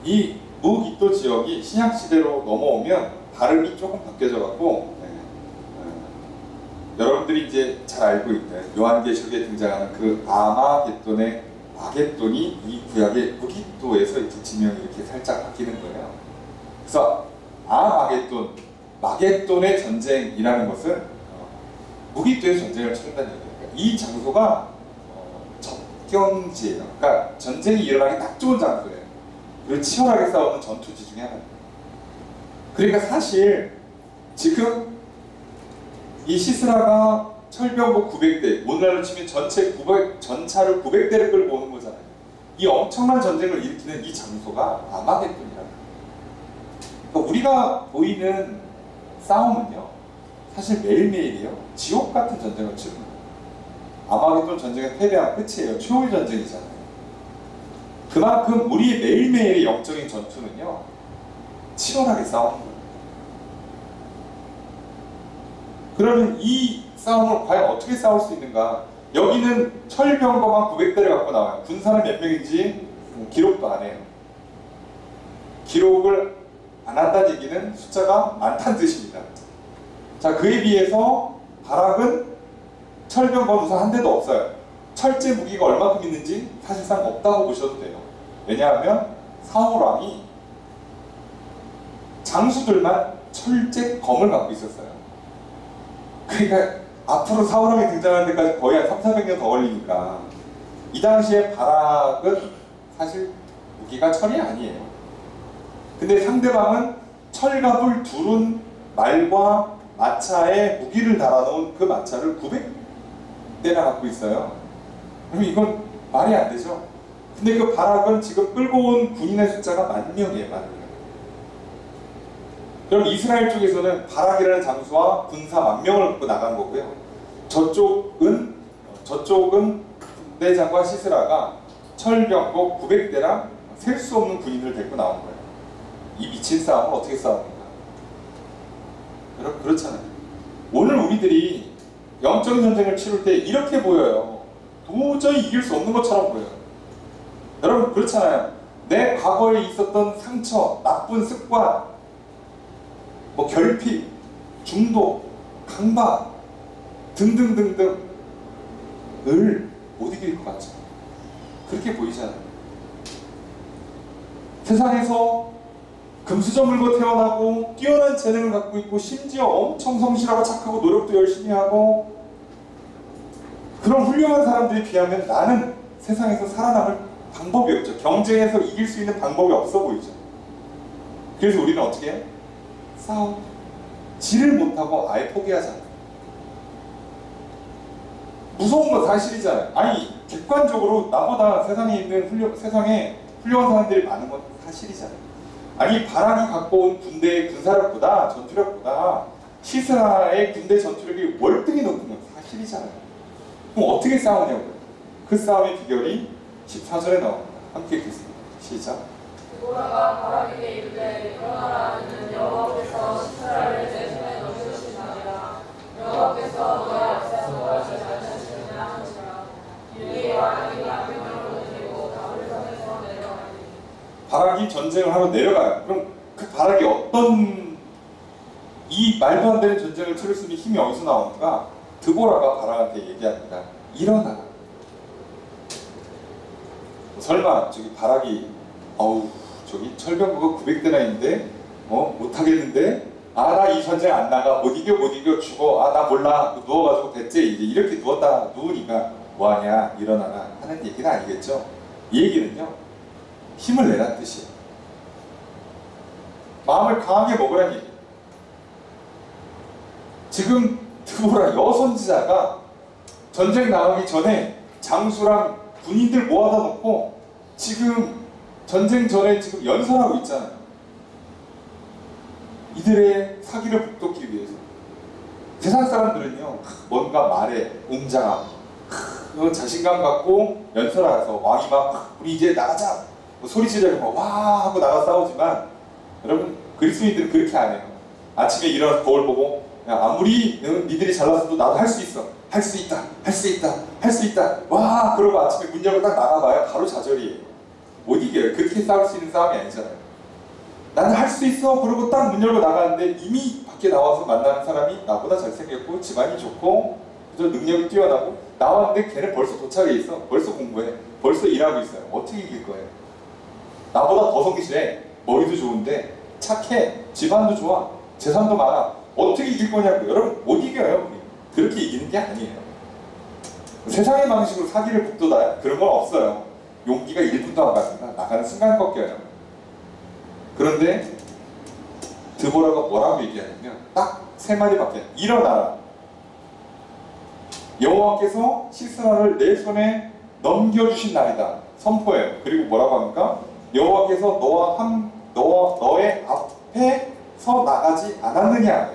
이 무기또 지역이 신약 시대로 넘어오면 발음이 조금 바뀌어져 갖고 여러분들이 이제 잘 알고 있는 요한계시록에 등장하는 그 아마겟돈의 마겟돈이 이 구약의 무기또에서 이제 지명이 이렇게 살짝 바뀌는 거예요. 그래서 아마겟돈, 마겟돈의 전쟁이라는 것은 무기또의 전쟁을 치른다는 얘기예요. 이 장소가 접경지예요. 그러니까 전쟁이 일어나기 딱 좋은 장소예요. 그리고 치열하게 싸우는 전투지 중에 하나예요. 그러니까 사실 지금 이 시스라가 철병거 900대, 오늘날로 치면 전차를 900대를 끌고 오는 거잖아요. 이 엄청난 전쟁을 일으키는 이 장소가 아마겟돈이라는 거예요. 그러니까 우리가 보이는 싸움은요, 사실 매일매일이요, 지옥 같은 전쟁을 치르는 거예요. 아마겟돈 전쟁에 패배하면 끝이에요. 최후의 전쟁이잖아요. 그만큼 우리 매일매일의 영적인 전투는요, 치열하게 싸우는 거예요. 그러면 이 싸움을 과연 어떻게 싸울 수 있는가? 여기는 철병거만 900대를 갖고 나와요. 군사는 몇 명인지 기록도 안 해요. 기록을 안 한다는 얘기는 숫자가 많다는 뜻입니다. 자, 그에 비해서 바락은 철병거는 우선 한 대도 없어요. 철제 무기가 얼마큼 있는지 사실상 없다고 보셔도 돼요. 왜냐하면 사울 왕이 장수들만 철제 검을 갖고 있었어요. 그러니까 앞으로 사울 왕이 등장하는 데까지 거의 한 300~400년 더 걸리니까 이 당시에 바락은 사실 무기가 철이 아니에요. 근데 상대방은 철과 불 두른 말과 마차에 무기를 달아놓은 그 마차를 900대나 갖고 있어요. 그럼 이건 말이 안 되죠. 근데 그 바락은 지금 끌고 온 군인의 숫자가 10,000명이에요. 10,000명. 그럼 이스라엘 쪽에서는 바락이라는 장수와 군사 10,000명을 갖고 나간 거고요. 저쪽은 군대장과 시스라가 철병거 900대랑 셀 수 없는 군인을 데리고 나온 거예요. 이 미친 싸움을 어떻게 싸웁니까? 여러분, 그렇잖아요. 오늘 우리들이 영적인 전쟁을 치를 때 이렇게 보여요. 도저히 이길 수 없는 것처럼 보여요. 여러분, 그렇잖아요. 내 과거에 있었던 상처, 나쁜 습관, 결핍, 중독, 강박 등등등등을 못 이길 것 같죠. 그렇게 보이잖아요. 세상에서 금수저 물고 태어나고 뛰어난 재능을 갖고 있고 심지어 엄청 성실하고 착하고 노력도 열심히 하고 그런 훌륭한 사람들에 비하면 나는 세상에서 살아남을 방법이 없죠. 경쟁에서 이길 수 있는 방법이 없어 보이죠. 그래서 우리는 어떻게 해요? 싸워. 지를 못하고 아예 포기하잖아요. 무서운 건 사실이잖아요. 아니, 객관적으로 나보다 세상에 훌륭한 사람들이 많은 건 사실이잖아요. 아니, 바락이 갖고 온 군대의 군사력보다, 전투력보다 시스라의 군대 전투력이 월등히 높은 건 사실이잖아요. 그럼 어떻게 싸우냐고요? 그 싸움의 비결이 14절에 나옵니다. 함께 읽겠습니다. 시작. 디보라가 바락에게 이르되 일어나라. 이는 여호와께서 시스라를 내 손에 넘겨주시나니라. 여호와께서 너의 앞에서 무엇이 잘하시느냐 하시라. 이에 바락이 100명을 데리고 다볼산에서 내려가니. 바락이 전쟁을 하러 내려가요. 그럼 그 바락이 어떤 이 말도 안 되는 전쟁을 치를 수 있는 힘이 어디서 나오는가? 드보라가 바락한테 얘기합니다. 일어나라. 설마 저기 바락이 어우 저기 철병구가 900대나 있는데 못하겠는데 나 이 전쟁 안 나가 못 이겨 죽어 나 몰라 누워가지고 됐지 이제 이렇게 누웠다 누우니까 뭐하냐 일어나라 하는 얘기는 아니겠죠. 이 얘기는요 힘을 내란 뜻이에요. 마음을 강하게 먹으란 얘기예요. 지금 드보라 여선지자가 전쟁 나가기 전에 장수랑 군인들 모아다 놓고 지금 전쟁 전에 지금 연설하고 있잖아요. 이들의 사기를 북돋기 위해서. 세상 사람들은요 뭔가 말에 웅장함 자신감 갖고 연설하서 왕이 막 우리 이제 나가자 소리 지르고 와 하고 나가 싸우지만 여러분 그리스도인들은 그렇게 안 해요. 아침에 일어나서 거울 보고 야, 아무리 니들이 잘났어도 나도 할 수 있어. 할 수 있다. 할 수 있다. 할 수 있다. 와 그러고 아침에 문 열고 딱 나가봐야 바로 좌절이에요. 못 이겨요. 그렇게 싸울 수 있는 싸움이 아니잖아요. 나는 할 수 있어. 그러고 딱 문 열고 나가는데 이미 밖에 나와서 만나는 사람이 나보다 잘생겼고 집안이 좋고 그저 능력이 뛰어나고 나왔는데 걔는 벌써 도착해 있어. 벌써 공부해. 벌써 일하고 있어요. 어떻게 이길 거예요? 나보다 더 성실해. 머리도 좋은데 착해. 집안도 좋아. 재산도 많아. 어떻게 이길 거냐고. 여러분 못 이겨요. 우리. 그렇게 이기는 게 아니에요. 세상의 방식으로 사기를 북돋아요? 그런 건 없어요. 용기가 1분도 안 갑니다. 나가는 순간 꺾여요. 그런데 드보라가 뭐라고 얘기하냐면 딱 세 마디밖에 일어나라. 여호와께서 시스라를 내 손에 넘겨주신 날이다. 선포해요. 그리고 뭐라고 합니까? 여호와께서 너의 앞에서 나가지 않았느냐.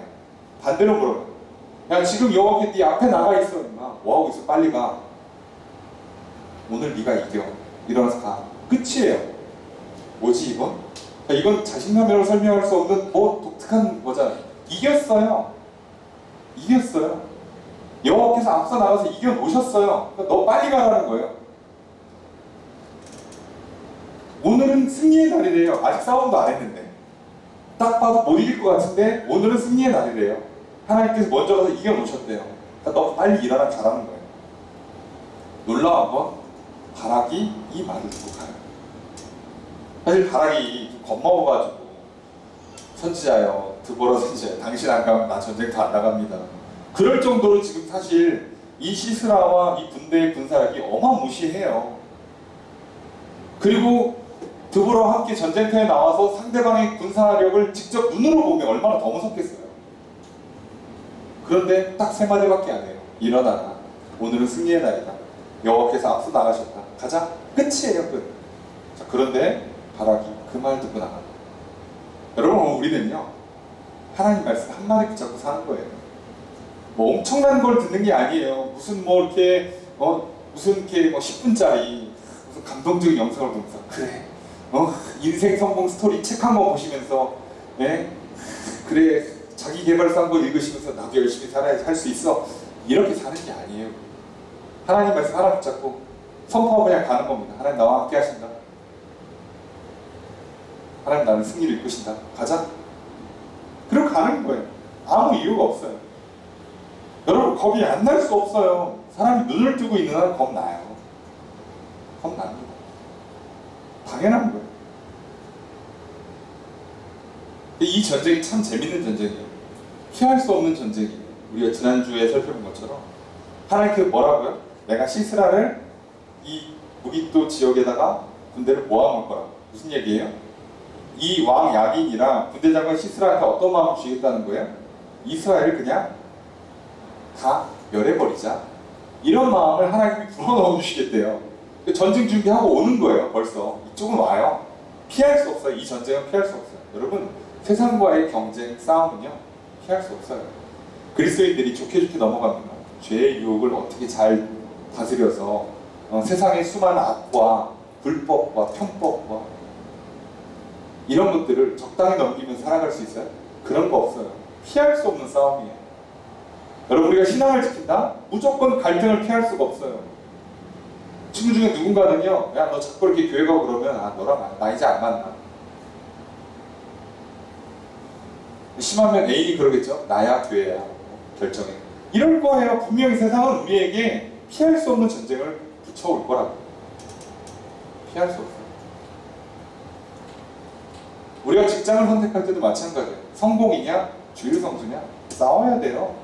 반대로 물어요. 야 지금 여호와께 네 앞에 나가 있어. 임마. 뭐하고 있어? 빨리 가. 오늘 네가 이겨. 일어나서 가. 끝이에요. 뭐지 이건? 이건 자신감으로 설명할 수 없는 독특한 거잖아요. 이겼어요. 이겼어요. 여호와께서 앞서 나가서 이겨 놓으셨어요. 그러니까 너 빨리 가라는 거예요. 오늘은 승리의 날이래요. 아직 싸움도 안 했는데. 딱 봐도 못 이길 것 같은데 오늘은 승리의 날이래요. 하나님께서 먼저 가서 이겨 놓으셨대요. 그러니까 너 빨리 일어나 가라는 거예요. 놀라운 건 바락이 이 말을 듣고 가요. 사실 바락이 겁먹어가지고 선지자여 드보라 선지자여 당신 안 가면 나 전쟁터 안 나갑니다. 그럴 정도로 지금 사실 이 시스라와 이 군대의 군사력이 어마무시해요. 그리고 드보라와 함께 전쟁터에 나와서 상대방의 군사력을 직접 눈으로 보면 얼마나 더 무섭겠어요. 그런데 딱 세 마디밖에 안 해요. 일어나라. 오늘은 승리의 날이다. 여호와께서 앞서 나가셨다. 가자. 끝이에요. 끝. 자, 그런데 바락이 그 말 듣고 나간다. 여러분 우리는요 하나님 말씀 한마디 붙잡고 사는 거예요. 뭐 엄청난 걸 듣는 게 아니에요. 무슨 이렇게 무슨 이렇게 10분짜리 무슨 감동적인 영상을 보면서 그래 인생 성공 스토리 책 한 권 보시면서 그래 자기 개발서 한 권 읽으시면서 나도 열심히 살아야지 할 수 있어 이렇게 사는 게 아니에요. 하나님 말씀 하나 붙잡고 선포하고 그냥 가는 겁니다. 하나님 나와 함께 하신다. 하나님 나는 승리를 이끄신다. 가자. 그리고 가는 거예요. 아무 이유가 없어요. 여러분 겁이 안 날 수 없어요. 사람이 눈을 뜨고 있는 한은 겁나요. 겁납니다. 당연한 거예요. 이 전쟁이 참 재밌는 전쟁이에요. 피할 수 없는 전쟁이에요. 우리가 지난주에 살펴본 것처럼 하나님께서 뭐라고요? 내가 시스라를 이 무기토 지역에다가 군대를 모아놓을 거라고. 무슨 얘기예요? 이 왕 야긴이랑 군대장관 시스라한테 어떤 마음을 주겠다는 거예요? 이스라엘을 그냥 다 멸해버리자. 이런 마음을 하나님이 불어넣어 주시겠대요. 전쟁 준비하고 오는 거예요. 벌써 이쪽은 와요. 피할 수 없어요. 이 전쟁은 피할 수 없어요. 여러분 세상과의 경쟁, 싸움은요 피할 수 없어요. 그리스도인들이 좋게 넘어갑니다. 죄의 유혹을 어떻게 잘 다스려서 세상의 수많은 악과 불법과 편법과 이런 것들을 적당히 넘기면서 살아갈 수 있어요? 그런 거 없어요. 피할 수 없는 싸움이에요. 여러분 우리가 신앙을 지킨다? 무조건 갈등을 피할 수가 없어요. 친구 중에 누군가는요 야 너 자꾸 이렇게 교회 가고 그러면 너랑 나 이제 안 만나. 심하면 애인이 그러겠죠. 나야 교회야 결정해. 이럴 거예요. 분명히 세상은 우리에게 피할 수 없는 전쟁을 붙여올 거라고. 피할 수 없어요. 우리가 직장을 선택할 때도 마찬가지예요. 성공이냐 주일성수냐 싸워야 돼요.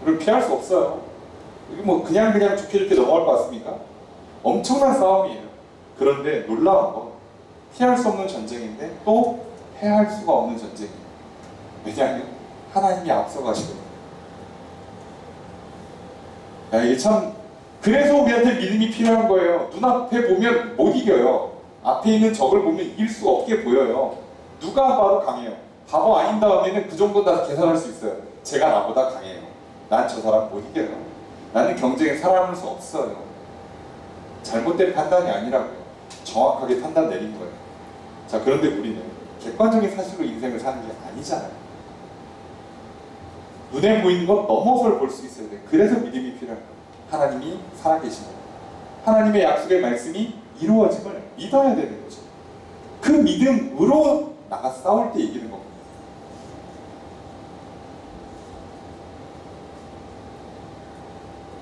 우리를 피할 수 없어요. 이게 뭐 그냥 좋게 넘어갈 것 같습니까? 엄청난 싸움이에요. 그런데 놀라운 건 피할 수 없는 전쟁인데 또 패할 수가 없는 전쟁이에요. 왜냐하면 하나님이 앞서가시거든요. 야, 이게 참 그래서 우리한테 믿음이 필요한 거예요. 눈앞에 보면 못 이겨요. 앞에 있는 적을 보면 이길 수 없게 보여요. 누가 봐도 강해요. 바보 아닌 다음에는 그 정도 다 계산할 수 있어요. 제가 나보다 강해요. 난 저 사람 못 이겨요. 나는 경쟁에 살아남을 수 없어요. 잘못된 판단이 아니라고요. 정확하게 판단 내린 거예요. 자, 그런데 우리는 객관적인 사실로 인생을 사는 게 아니잖아요. 눈에 보이는 것 넘어서를 볼 수 있어야 돼요. 그래서 믿음이 필요한 거예요. 하나님이 살아계신 거예요. 하나님의 약속의 말씀이 이루어짐을 믿어야 되는 거죠. 그 믿음으로 나가 싸울 때 이기는 겁니다.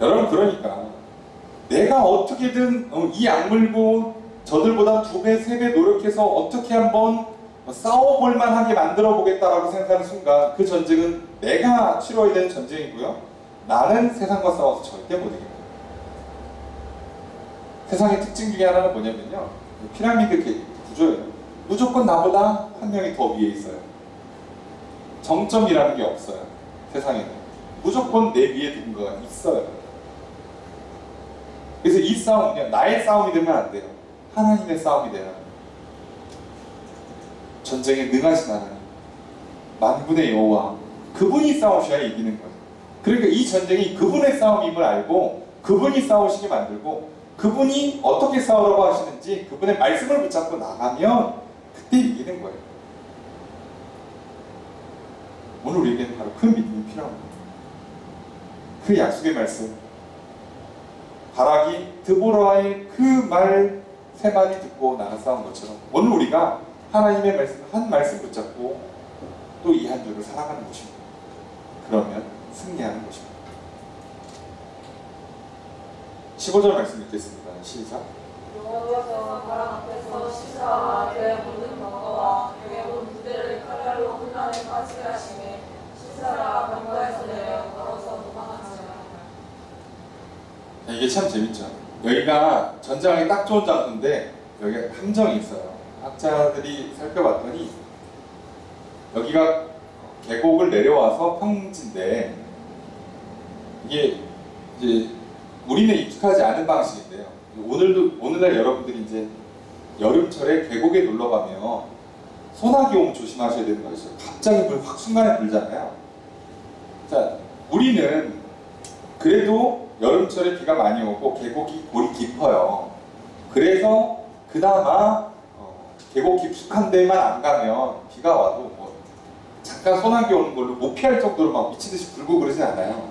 여러분, 그러니까 내가 어떻게든 이 악물고 저들보다 2배, 3배 노력해서 어떻게 한번 싸워볼 만하게 만들어 보겠다라고 생각하는 순간 그 전쟁은 내가 치러야 되는 전쟁이고요. 나는 세상과 싸워서 절대 못 이깁니다. 세상의 특징 중에 하나는 뭐냐면요. 피라미드 구조예요. 무조건 나보다 한 명이 더 위에 있어요. 정점이라는 게 없어요. 세상에는. 무조건 내 위에 누군가가 있어요. 그래서 이 싸움은요, 나의 싸움이 되면 안 돼요. 하나님의 싸움이 돼야 합니다. 전쟁에 능하신 하나님, 만군의 여호와, 그분이 싸우셔야 이기는 거예요. 그러니까 이 전쟁이 그분의 싸움임을 알고 그분이 싸우시게 만들고 그분이 어떻게 싸우라고 하시는지 그분의 말씀을 붙잡고 나가면 그때 이기는 거예요. 오늘 우리에게는 바로 그 믿음이 필요합니다. 그 약속의 말씀, 바락이 드보라의 그 말 세 마디 듣고 나가 싸운 것처럼 오늘 우리가 하나님의 말씀 한 말씀 붙잡고 또 이 한 주를 살아가는 것입니다. 그러면 승리하는 것입니다. 15절 말씀 읽겠습니다. 시작. 여호와께서 바람 앞에서 시사와 그의 모든 병거와 그의 온 부대를 칼날로 혼란에 빠지게 하시매 시사가 병거에서 내려 걸어서 도망하지라. 이게 참 재밌죠. 여기가 전장하기 딱 좋은 장소인데 여기가 함정이 있어요. 학자들이 살펴봤더니 여기가 계곡을 내려와서 평지인데 이게 이제 우리는 익숙하지 않은 방식인데요. 오늘날 여러분들이 이제 여름철에 계곡에 놀러 가면 소나기 오면 조심하셔야 되는 거죠. 갑자기 물 확 순간에 불잖아요. 자, 우리는 그래도 여름철에 비가 많이 오고 계곡이 골이 깊어요. 그래서 그나마 계곡 깊숙한 데만 안 가면 비가 와도 뭐 잠깐 소나기 오는 걸로 못 피할 정도로 막 미친듯이 불고 그러진 않아요.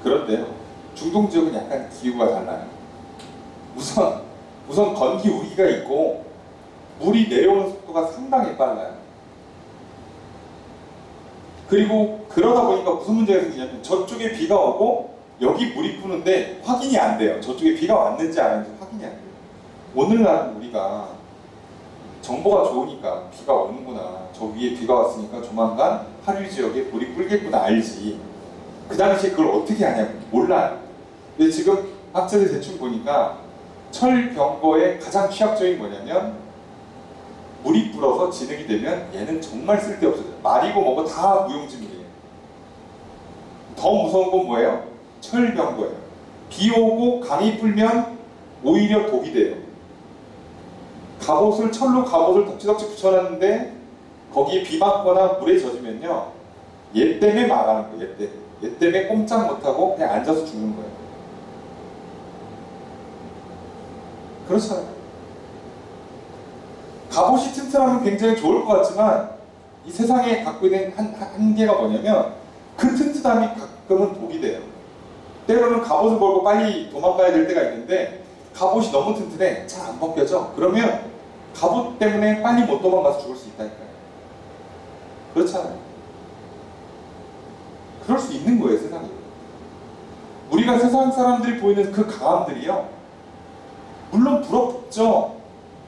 그런데요, 중동 지역은 약간 기후가 달라요. 우선 건기 우기가 있고 물이 내려오는 속도가 상당히 빨라요. 그리고 그러다 보니까 무슨 문제가 생기냐면 저쪽에 비가 오고 여기 물이 뿌는데 확인이 안 돼요. 저쪽에 비가 왔는지 안 왔는지 확인이 안 돼요. 오늘날은 우리가 정보가 좋으니까 비가 오는구나, 저 위에 비가 왔으니까 조만간 하류 지역에 물이 불겠구나 알지. 그 당시에 그걸 어떻게 하냐고 몰라요. 근데 지금 학자들 대충 보니까 철병거의 가장 취약점이 뭐냐면 물이 불어서 진흙이 되면 얘는 정말 쓸데없어요. 말이고 뭐고 다 무용지물이에요. 더 무서운 건 뭐예요? 철병거예요. 비 오고 강이 불면 오히려 독이 돼요. 철로 갑옷을 덕지덕지 붙여놨는데 거기에 비 맞거나 물에 젖으면요, 얘 때문에 망하는 거예요. 얘 때문에 꼼짝 못하고 그냥 앉아서 죽는 거예요. 그렇잖아요. 갑옷이 튼튼하면 굉장히 좋을 것 같지만 이 세상에 갖고 있는 한계가 뭐냐면 그 튼튼함이 가끔은 독이 돼요. 때로는 갑옷을 걸고 빨리 도망가야 될 때가 있는데 갑옷이 너무 튼튼해 잘 안 벗겨져. 그러면 갑옷 때문에 빨리 못 도망가서 죽을 수 있다니까요. 그렇잖아요. 그럴 수 있는 거예요, 세상에. 우리가 세상 사람들이 보이는 그 강함들이요, 물론 부럽죠.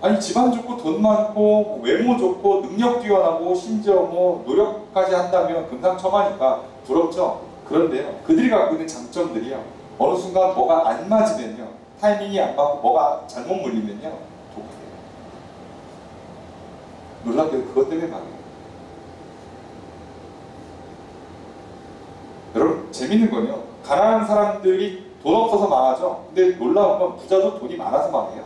아니, 집안 좋고 돈 많고 외모 좋고 능력 뛰어나고 심지어 뭐 노력까지 한다면 금상첨화니까 부럽죠. 그런데요, 그들이 갖고 있는 장점들이요, 어느 순간 뭐가 안 맞으면요, 타이밍이 안 맞고 뭐가 잘못 물리면요, 독이 돼요. 놀랍게도 그것 때문에 망해요. 여러분, 재밌는 건요, 가난한 사람들이 돈 없어서 망하죠. 근데 놀라운 건 부자도 돈이 많아서 망해요.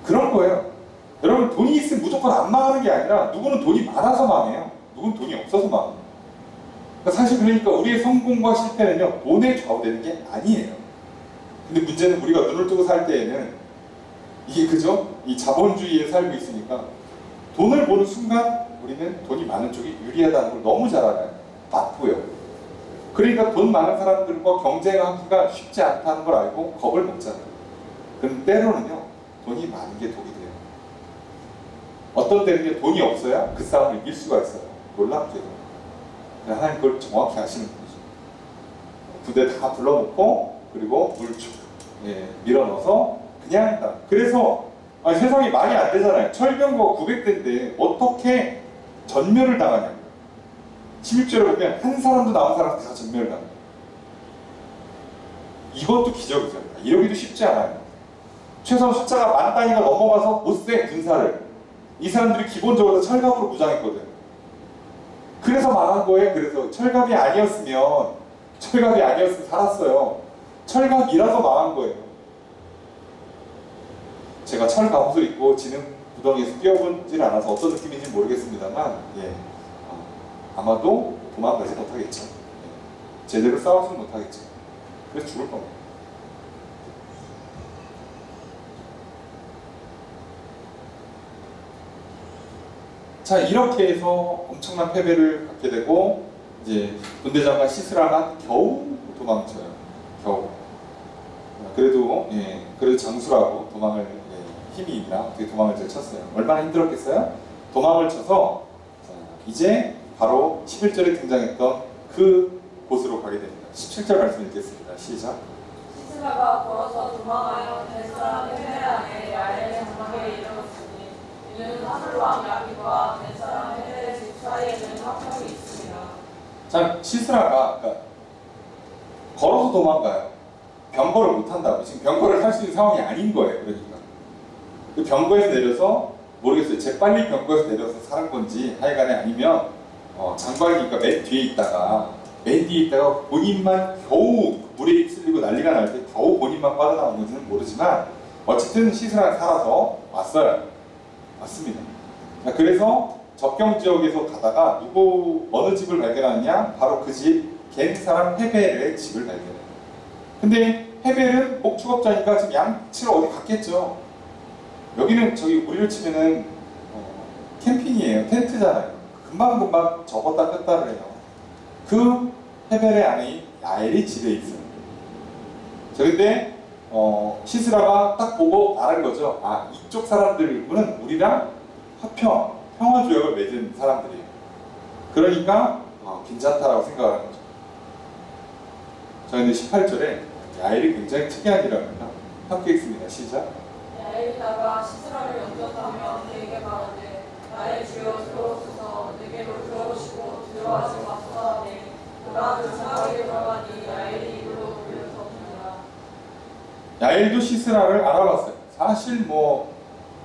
그런 거예요. 여러분, 돈이 있으면 무조건 안 망하는 게 아니라 누구는 돈이 많아서 망해요. 누구는 돈이 없어서 망해요. 사실 그러니까 우리의 성공과 실패는요, 돈에 좌우되는 게 아니에요. 근데 문제는 우리가 눈을 뜨고 살 때에는 이게 그죠? 이 자본주의에 살고 있으니까 돈을 보는 순간 우리는 돈이 많은 쪽이 유리하다는 걸 너무 잘 알아요. 맞고요. 그러니까 돈 많은 사람들과 경쟁하기가 쉽지 않다는 걸 알고 겁을 먹잖아요. 그럼 때로는요, 돈이 많은 게 독이 돼요. 어떤 때는요, 돈이 없어야 그 싸움을 이길 수가 있어요. 놀랍게도. 하나님 그걸 정확히 아시는 분이죠. 부대 다 불러놓고 그리고 물쭉 밀어넣어서 그냥 한다. 그래서 세상이 말이 안 되잖아요. 철병거가 900대인데 어떻게 전멸을 당하냐고. 16절에 보면 한 사람도 남은 사람한테 다 전멸을 당해요. 이것도 기적이죠. 이러기도 쉽지 않아요. 최소한 숫자가 만 단위가 넘어가서 못세 군사를. 이 사람들이 기본적으로 철갑으로 무장했거든. 그래서 망한 거예요. 그래서 철갑이 아니었으면 살았어요. 철갑이라서 망한 거예요. 제가 철갑옷을 입고 지능 구덩이에서 뛰어보질 않아서 어떤 느낌인지 모르겠습니다만, 아마도 도망가지 못하겠죠. 제대로 싸우지는 못하겠죠. 그래서 죽을 겁니다. 자, 이렇게 해서 엄청난 패배를 갖게 되고, 이제 군대장관 시스라가 겨우 도망쳐요. 겨우. 그래도 장수라고 도망을, 힘이 있나 어떻게 도망을 잘 쳤어요. 얼마나 힘들었겠어요? 도망을 쳐서 이제 바로 11절에 등장했던 그 곳으로 가게 됩니다. 17절 말씀 읽겠습니다. 시작. 시스라가 걸어서 도망하여 벳사람 헤베안에 야엘의 장막에 이르렀으니 이는 하늘 왕 야빈과 벳사람 헤베의 집 사이에는 화평이 있습니다. 자, 시스라가 걸어서 도망가요. 병거를 못 한다고. 지금 병거를 할 수 있는 상황이 아닌 거예요. 그러니까 그 병거에서 내려서 모르겠어요. 재빨리 병거에서 내려서 사는 건지 하여간에 아니면 장관이니까 맨 뒤에 있다가 본인만 겨우 물에 휩쓸리고 난리가 날 때 겨우 본인만 빠져나온 건지는 모르지만 어쨌든 시스라가 살아서 왔어요. 왔습니다. 그래서 접경 지역에서 가다가 어느 집을 발견하느냐? 바로 그 집 겐 사람 헤벨의 집을 발견해요. 근데 헤벨은 목축업자니까 지금 양치러 어디 갔겠죠. 여기는 우리를 치면은 캠핑이에요. 텐트잖아요. 금방금방 접었다 폈다를 해요. 그 헤벨의 아내인 야엘이 집에 있어요. 근데 시스라가 딱 보고 알은 거죠. 이쪽 사람들은 우리랑 평화 조약을 맺은 사람들이에요. 그러니까 괜찮다라고 생각을 하는 거죠. 근데 18절에 야엘이 굉장히 특이한 일을 합니다. 함께 읽습니다. 시작. 야엘이 나가 시스라를 연결하며 그에게 말하되 나의 주여 들어오소서 내게로 들어오시고 들어와서 마소하되 그가 그 장막에 들어가니 야엘이 입으로 돌려서옵니다. 야엘도 시스라를 알아봤어요. 사실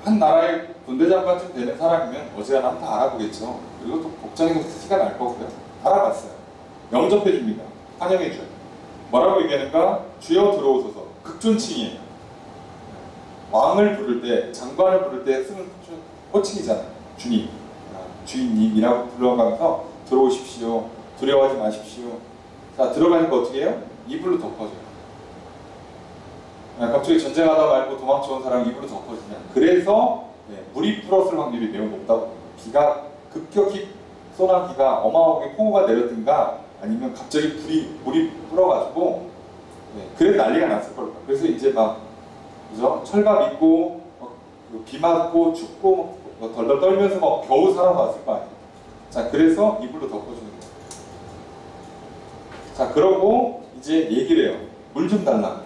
한 나라의 군대장관쯤 되는 사람이면 어지간하면 다 알아보겠죠. 그리고 또 복장에도 티가 날 거고요. 알아봤어요. 영접해줍니다. 환영해줘요. 뭐라고 얘기하는가? 주여 들어오소서. 극존칭이에요. 왕을 부를 때, 장관을 부를 때 쓰는 호칭이잖아요. 주인님이라고 불러가면서 들어오십시오. 두려워하지 마십시오. 자, 들어가니까 어떻게 해요? 이불로 덮어줘요. 갑자기 전쟁하다 말고 도망쳐온 사람이 이불로 덮어주냐. 그래서 물이 불었을 확률이 매우 높다고 합니다. 비가 급격히 소나기가 어마어마하게 폭우가 내렸든가 아니면 갑자기 물이 불어가지고 그래서 난리가 났을 거예요. 그래서 이제 그죠? 철갑 입고 비 맞고 춥고 덜덜 떨면서 겨우 살아났을 거 아니에요. 자, 그래서 이불로 덮어주는 거예요. 자, 그러고 이제 얘기를 해요. 물 좀 달라.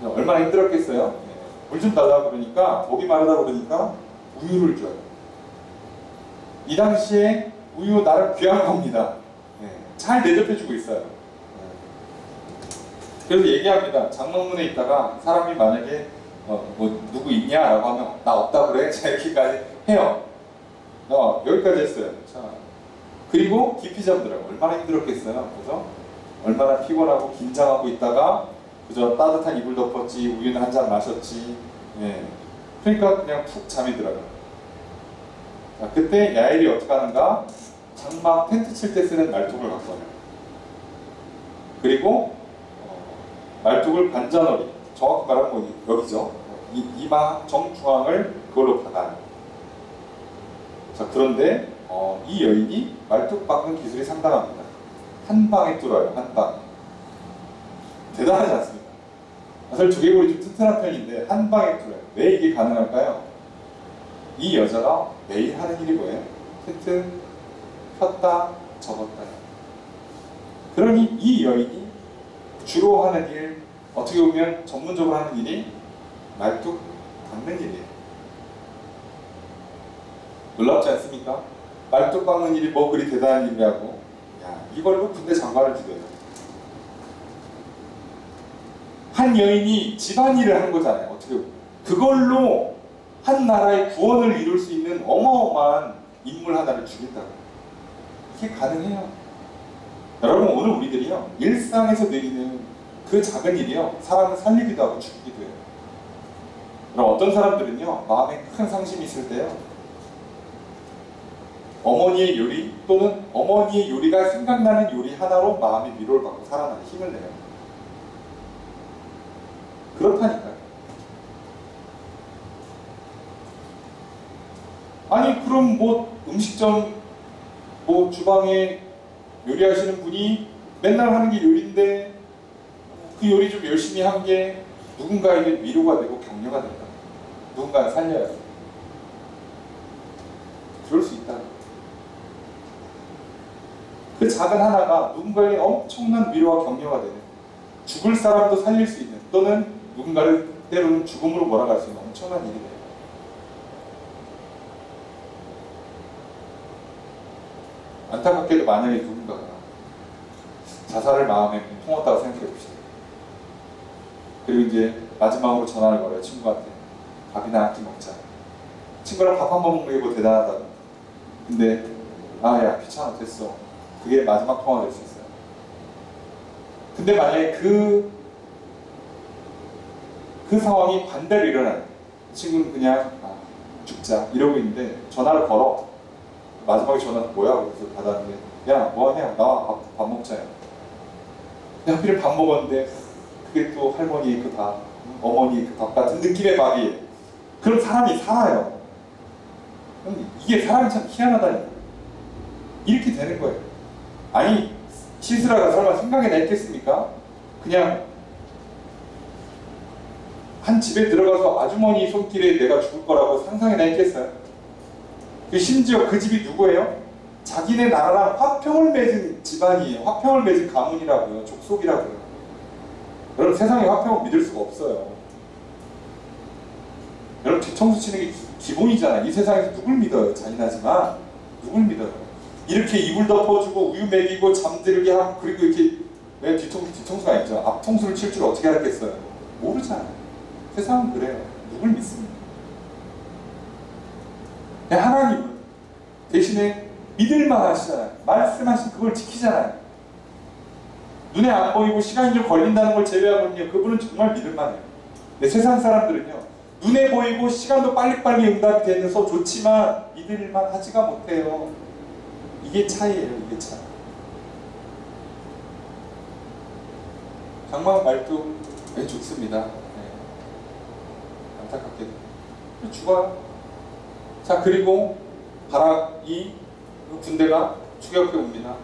얼마나 힘들었겠어요? 물 좀 달라 그러니까, 목이 마르다 그러니까 우유를 줘요. 이 당시에 우유 나름 귀한 겁니다. 잘 대접해주고 있어요. 그래서 얘기합니다. 장막문에 있다가 사람이 만약에 뭐 누구 있냐? 라고 하면 나 없다 그래? 자, 이렇게까지 해요. 여기까지 했어요. 자, 그리고 깊이 잠들어요. 얼마나 힘들었겠어요. 그래서 얼마나 피곤하고 긴장하고 있다가 그저 따뜻한 이불 덮었지, 우유는 한 잔 마셨지. 그러니까 그냥 푹 잠이 들어요. 자, 그때 야엘이 어떻게 하는가? 장막 텐트 칠 때 쓰는 말뚝을 갖고 와요. 그리고 말뚝을 반자놀이, 정확히 말하면 여기죠. 이마 정중앙을 그걸로 박아요. 자, 그런데 이 여인이 말뚝 박는 기술이 상당합니다. 한 방에 뚫어요. 한 방에. 대단하지 않습니까? 사실 두개골이 좀 튼튼한 편인데 한 방에 뚫어요. 왜 이게 가능할까요? 이 여자가 매일 하는 일이 뭐예요? 텐트 폈다 접었다. 그러니 이 여인이 주로 하는 일, 어떻게 보면 전문적으로 하는 일이 말뚝 박는 일이에요. 놀랍지 않습니까? 말뚝 박는 일이 뭐 그리 대단한 일이라고. 야, 이걸로 군대 장관을 죽여요. 한 여인이 집안일을 한 거잖아요. 어떻게 보면. 그걸로 한 나라의 구원을 이룰 수 있는 어마어마한 인물 하나를 죽인다고. 이게 가능해요. 여러분, 오늘 우리들이요, 일상에서 느리는 그 작은 일이요, 사람을 살리기도 하고 죽이기도 해요. 그럼 어떤 사람들은요, 마음에 큰 상심이 있을 때요, 어머니의 요리 또는 어머니의 요리가 생각나는 요리 하나로 마음의 위로를 받고 살아나는 힘을 내요. 그렇다니까요. 아니, 그럼 뭐 음식점 뭐 주방에 요리하시는 분이 맨날 하는 게 요리인데 그 요리 좀 열심히 한 게 누군가에게 위로가 되고 격려가 된다. 누군가를 살려야 돼. 그럴 수 있다. 그 작은 하나가 누군가에게 엄청난 위로와 격려가 되는, 죽을 사람도 살릴 수 있는, 또는 누군가를 때로는 죽음으로 몰아갈 수 있는 엄청난 일이 돼요. 안타깝게도 만약에 누군가가 자살을 마음에 품었다고 생각해 봅시다. 그리고 이제 마지막으로 전화를 걸어요. 친구한테. 밥이나 한 끼 먹자. 친구랑 밥 한 번 먹는 게 뭐 대단하다고. 근데 야, 귀찮아, 됐어. 그게 마지막 통화가 될 수 있어요. 근데 만약에 그 상황이 반대로 일어나요. 친구는 그냥 죽자 이러고 있는데 전화를 걸어. 마지막에 전화는 뭐야? 그래서 받았는데, 야, 뭐하냐? 나와, 밥 먹자요. 근데 하필 밥 먹었는데 그게 또 할머니의 그 밥, 어머니의 그 밥 같은 느낌의 밥이에요. 그럼 사람이 살아요. 이게 사람이 참 희한하다니까. 이렇게 되는 거예요. 아니, 시스라가 설마 생각이나 했겠습니까? 그냥 한 집에 들어가서 아주머니 손길에 내가 죽을 거라고 상상이나 했겠어요? 심지어 그 집이 누구예요? 자기네 나라랑 화평을 맺은 집안이에요. 화평을 맺은 가문이라고요. 족속이라고요. 여러분, 세상에 화평을 믿을 수가 없어요. 여러분, 뒤통수 치는 게 기본이잖아요. 이 세상에서 누굴 믿어요? 잔인하지만 누굴 믿어요? 이렇게 이불 덮어주고 우유 먹이고 잠들게 하고, 그리고 이렇게 왜 뒤통수가 있죠. 앞통수를 칠 줄 어떻게 알겠어요? 모르잖아요. 세상은 그래요. 누굴 믿습니까? 하나님은 대신에 믿을만 하시잖아요. 말씀하신 그걸 지키잖아요. 눈에 안 보이고 시간이 좀 걸린다는 걸 제외하고는요, 그분은 정말 믿을만해요. 근데 세상 사람들은요, 눈에 보이고 시간도 빨리빨리 응답이 되면서 좋지만 믿을만 하지가 못해요. 이게 차이예요. 이게 차. 장막 말뚝 죽습니다. 안타깝게도 죽어요. 자, 그리고 바락이, 군대가 추격해 옵니다.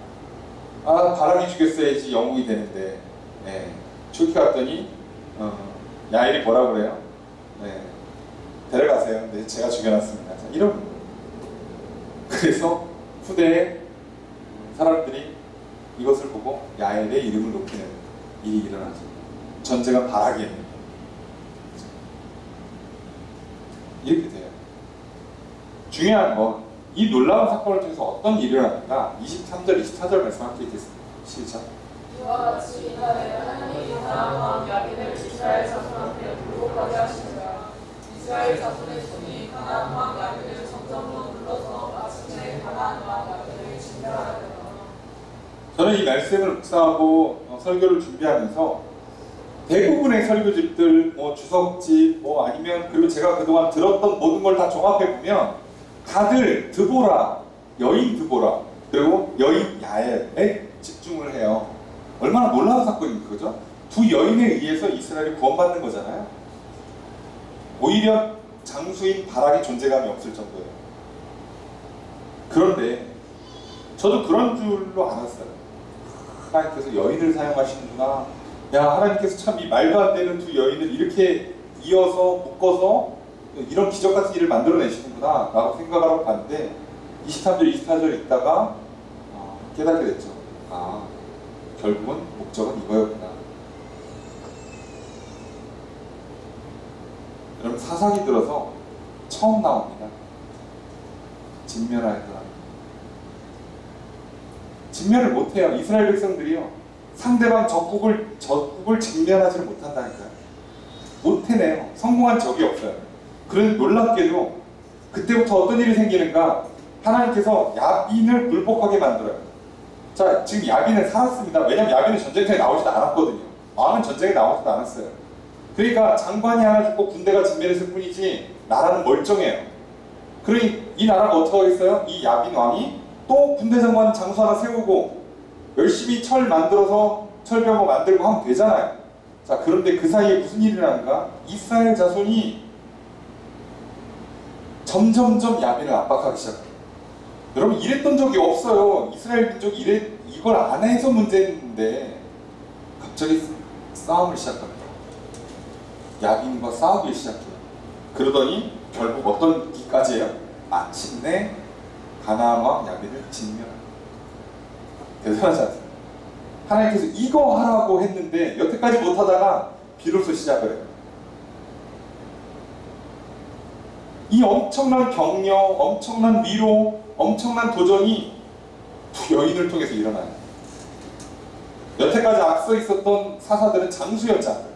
바락이 죽였어야지 영웅이 되는데, 추격해 왔더니 야엘이 뭐라 그래요? 데려가세요. 네, 제가 죽여놨습니다. 자, 이런. 그래서 후대에 사람들이 이것을 보고 야엘의 이름을 높이는 일이 일어나죠. 전쟁은 바라게 이렇게 돼요. 중요한 건 이 놀라운 사건을 통해서 어떤 일이 일어나는가 23절, 24절 말씀 함께 읽겠습니다. 시작. 이와 같이 이날에 하나님이 가나안 왕 야빈을 이스라엘 자손한테 굴복하게 하시니라. 이스라엘 자손의 손이 가나안 왕 야빈을 점점으로 눌러서 마침내 가나안 왕 야빈을 진멸하였더라. 저는 이 말씀을 묵상하고 설교를 준비하면서 대부분의 설교집들, 주석집, 아니면 그리고 제가 그동안 들었던 모든 걸 다 종합해 보면 다들 드보라, 여인 드보라, 그리고 여인 야엘에 집중을 해요. 얼마나 놀라운 사건입니까, 그죠? 두 여인에 의해서 이스라엘이 구원받는 거잖아요. 오히려 장수인 바락의 존재감이 없을 정도예요. 그런데 저도 그런 줄로 알았어요. 하나님께서 여인을 사용하시는구나. 야, 하나님께서 참 이 말도 안 되는 두 여인을 이렇게 이어서 묶어서 이런 기적 같은 일을 만들어내시는구나 라고 생각하고 봤는데 23절, 24절 읽다가 깨닫게 됐죠. 결국은 목적은 이거였구나. 여러분, 사사기 들어서 처음 나옵니다. 진멸하였더라. 진멸을 못해요. 이스라엘 백성들이요, 상대방 적국을 직면하지를 못한다니까요. 못 해내요. 성공한 적이 없어요. 그런데 놀랍게도 그때부터 어떤 일이 생기는가, 하나님께서 야빈을 굴복하게 만들어요. 자, 지금 야빈은 살았습니다. 왜냐면 야빈은 전쟁터에 나오지도 않았거든요. 왕은 전쟁에 나오지도 않았어요. 그러니까 장관이 하나 죽고 군대가 진멸했을 뿐이지 나라는 멀쩡해요. 그러니 이 나라가 어떻게 하겠어요? 이 야빈 왕이 또 군대 장관 장수 하나 세우고 열심히 철 만들어서 철병거 만들고 하면 되잖아요. 자, 그런데 그 사이에 무슨 일이 일어나는가? 이스라엘 자손이 점점점 야빈을 압박하기 시작해요. 여러분, 이랬던 적이 없어요. 이스라엘 민족이 이걸 안 해서 문제인데 갑자기 싸움을 시작합니다. 야빈과 싸우기 시작해요. 그러더니 결국 어떤 기까지예요? 마침내 가나안 왕 야빈을 진멸합니다. 대단하지 않습니까? 하나님께서 이거 하라고 했는데 여태까지 못하다가 비로소 시작을 해요. 이 엄청난 격려, 엄청난 위로, 엄청난 도전이 두 여인을 통해서 일어나요. 여태까지 앞서 있었던 사사들은 장수였지 않아요.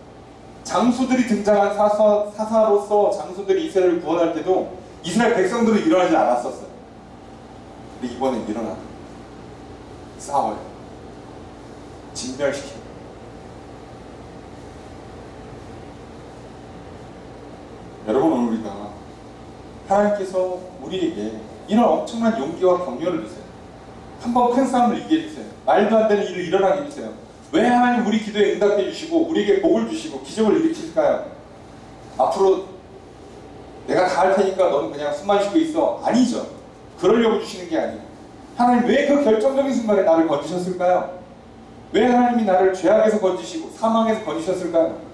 장수들이 등장한 사사로서 장수들이 이스라엘을 구원할 때도 이스라엘 백성들은 일어나지 않았었어요. 근데 이번엔 일어나요. 싸워요. 진멸시켜요. 여러분, 오늘 우리가 하나님께서 우리에게 이런 엄청난 용기와 격려를 주세요. 한번 큰 싸움을 이기게 해주세요. 말도 안 되는 일을 일어나게 해주세요. 왜 하나님 우리 기도에 응답해 주시고 우리에게 복을 주시고 기적을 일으키실까요? 앞으로 내가 다 할 테니까 너는 그냥 숨만 쉬고 있어. 아니죠. 그러려고 주시는 게 아니에요. 하나님 왜 그 결정적인 순간에 나를 건지셨을까요? 왜 하나님이 나를 죄악에서 건지시고 사망에서 건지셨을까요?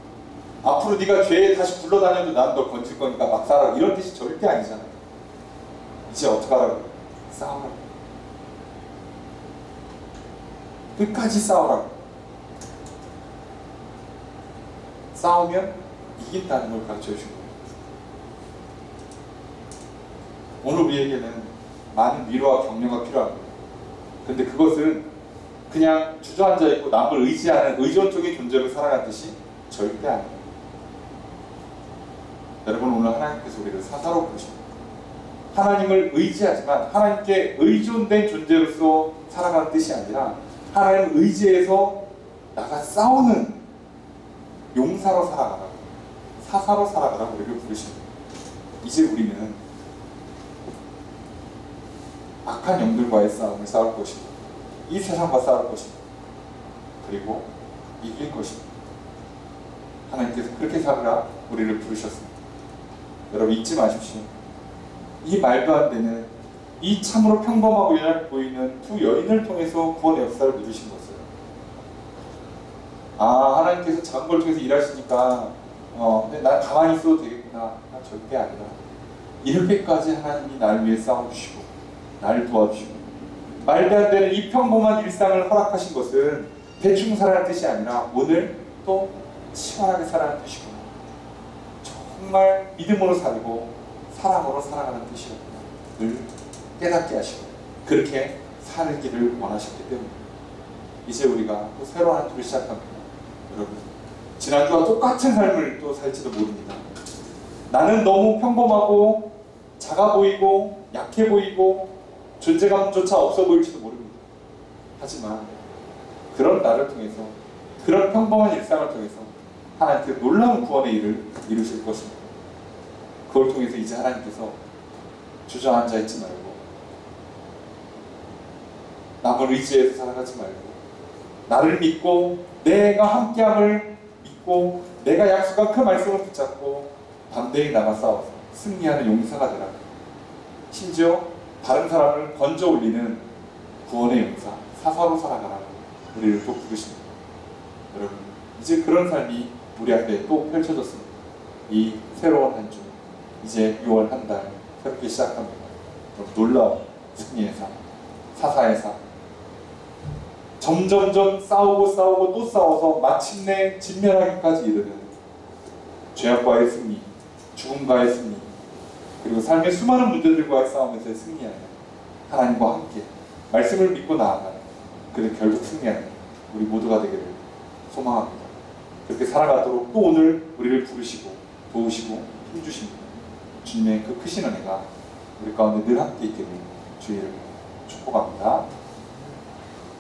앞으로 네가 죄에 다시 굴러다녀도 난 널 건질 거니까 막 살아. 이런 뜻이 절대 아니잖아요. 이제 어떡하라고? 싸우라고. 끝까지 싸우라고. 싸우면 이긴다는 걸 가르쳐 주신 거예요. 오늘 우리에게는 많은 위로와 격려가 필요합니다. 근데 그것은 그냥 주저앉아 있고 남을 의지하는 의존적인 존재로 살아가는 뜻이 절대 아니에요. 여러분, 오늘 하나님께서 우리를 사사로 부르십니다. 하나님을 의지하지만 하나님께 의존된 존재로서 살아가는 뜻이 아니라 하나님을 의지해서 나가 싸우는 용사로 살아가라고, 사사로 살아가라고 우리를 부르십니다. 이제 우리는 악한 영들과의 싸움을 싸울 것입니다. 이 세상과 싸울 것입니다. 그리고 이길 것입니다. 하나님께서 그렇게 살으라 우리를 부르셨습니다. 여러분, 잊지 마십시오. 이 말도 안 되는, 이 참으로 평범하고 연약해 보이는 두 여인을 통해서 구원의 역사를 누리신 것을, 하나님께서 작은 걸 통해서 일하시니까 근데 난 가만히 있어도 되겠구나. 절대 아니라 이렇게까지 하나님이 나를 위해 싸워주시고 나를 도와주시고 말도 안 되는 이 평범한 일상을 허락하신 것은 대충 살아가는 뜻이 아니라 오늘 또 시원하게 살아가는 뜻이구나. 정말 믿음으로 살고 사랑으로 살아가는 뜻이구나. 늘 깨닫게 하시고 그렇게 살기를 원하셨기 때문에 이제 우리가 또 새로운 한 주를 시작합니다. 여러분, 지난주와 똑같은 삶을 또 살지도 모릅니다. 나는 너무 평범하고 작아 보이고 약해 보이고 존재감조차 없어 보일지도 모릅니다. 하지만 그런 나를 통해서, 그런 평범한 일상을 통해서 하나님께서 놀라운 구원의 일을 이루실 것입니다. 그걸 통해서 이제 하나님께서 주저앉아 있지 말고 남을 의지해서 살아가지 말고 나를 믿고 내가 함께함을 믿고 내가 약속한 그 말씀을 붙잡고 담대히 나가 싸워서 승리하는 용사가 되라. 심지어 다른 사람을 건져 올리는 구원의 용사, 사사로 살아가라는 우리를 또 부르십니다. 여러분, 이제 그런 삶이 우리 앞에 또 펼쳐졌습니다. 이 새로운 한 주, 이제 6월 한 달 새롭게 시작합니다. 놀라운 승리의 삶, 사사의 삶. 점점점 싸우고 또 싸워서 마침내 진멸하기까지 이르는 죄악과의 승리, 죽음과의 승리, 그리고 삶의 수많은 문제들과의 싸움에서의 승리하는 하나님과 함께 말씀을 믿고 나아가는, 그리고 결국 승리하는 우리 모두가 되기를 소망합니다. 그렇게 살아가도록 또 오늘 우리를 부르시고 도우시고 힘주십니다. 주님의 그 크신 은혜가 우리 가운데 늘 함께 있기를 주의를 축복합니다.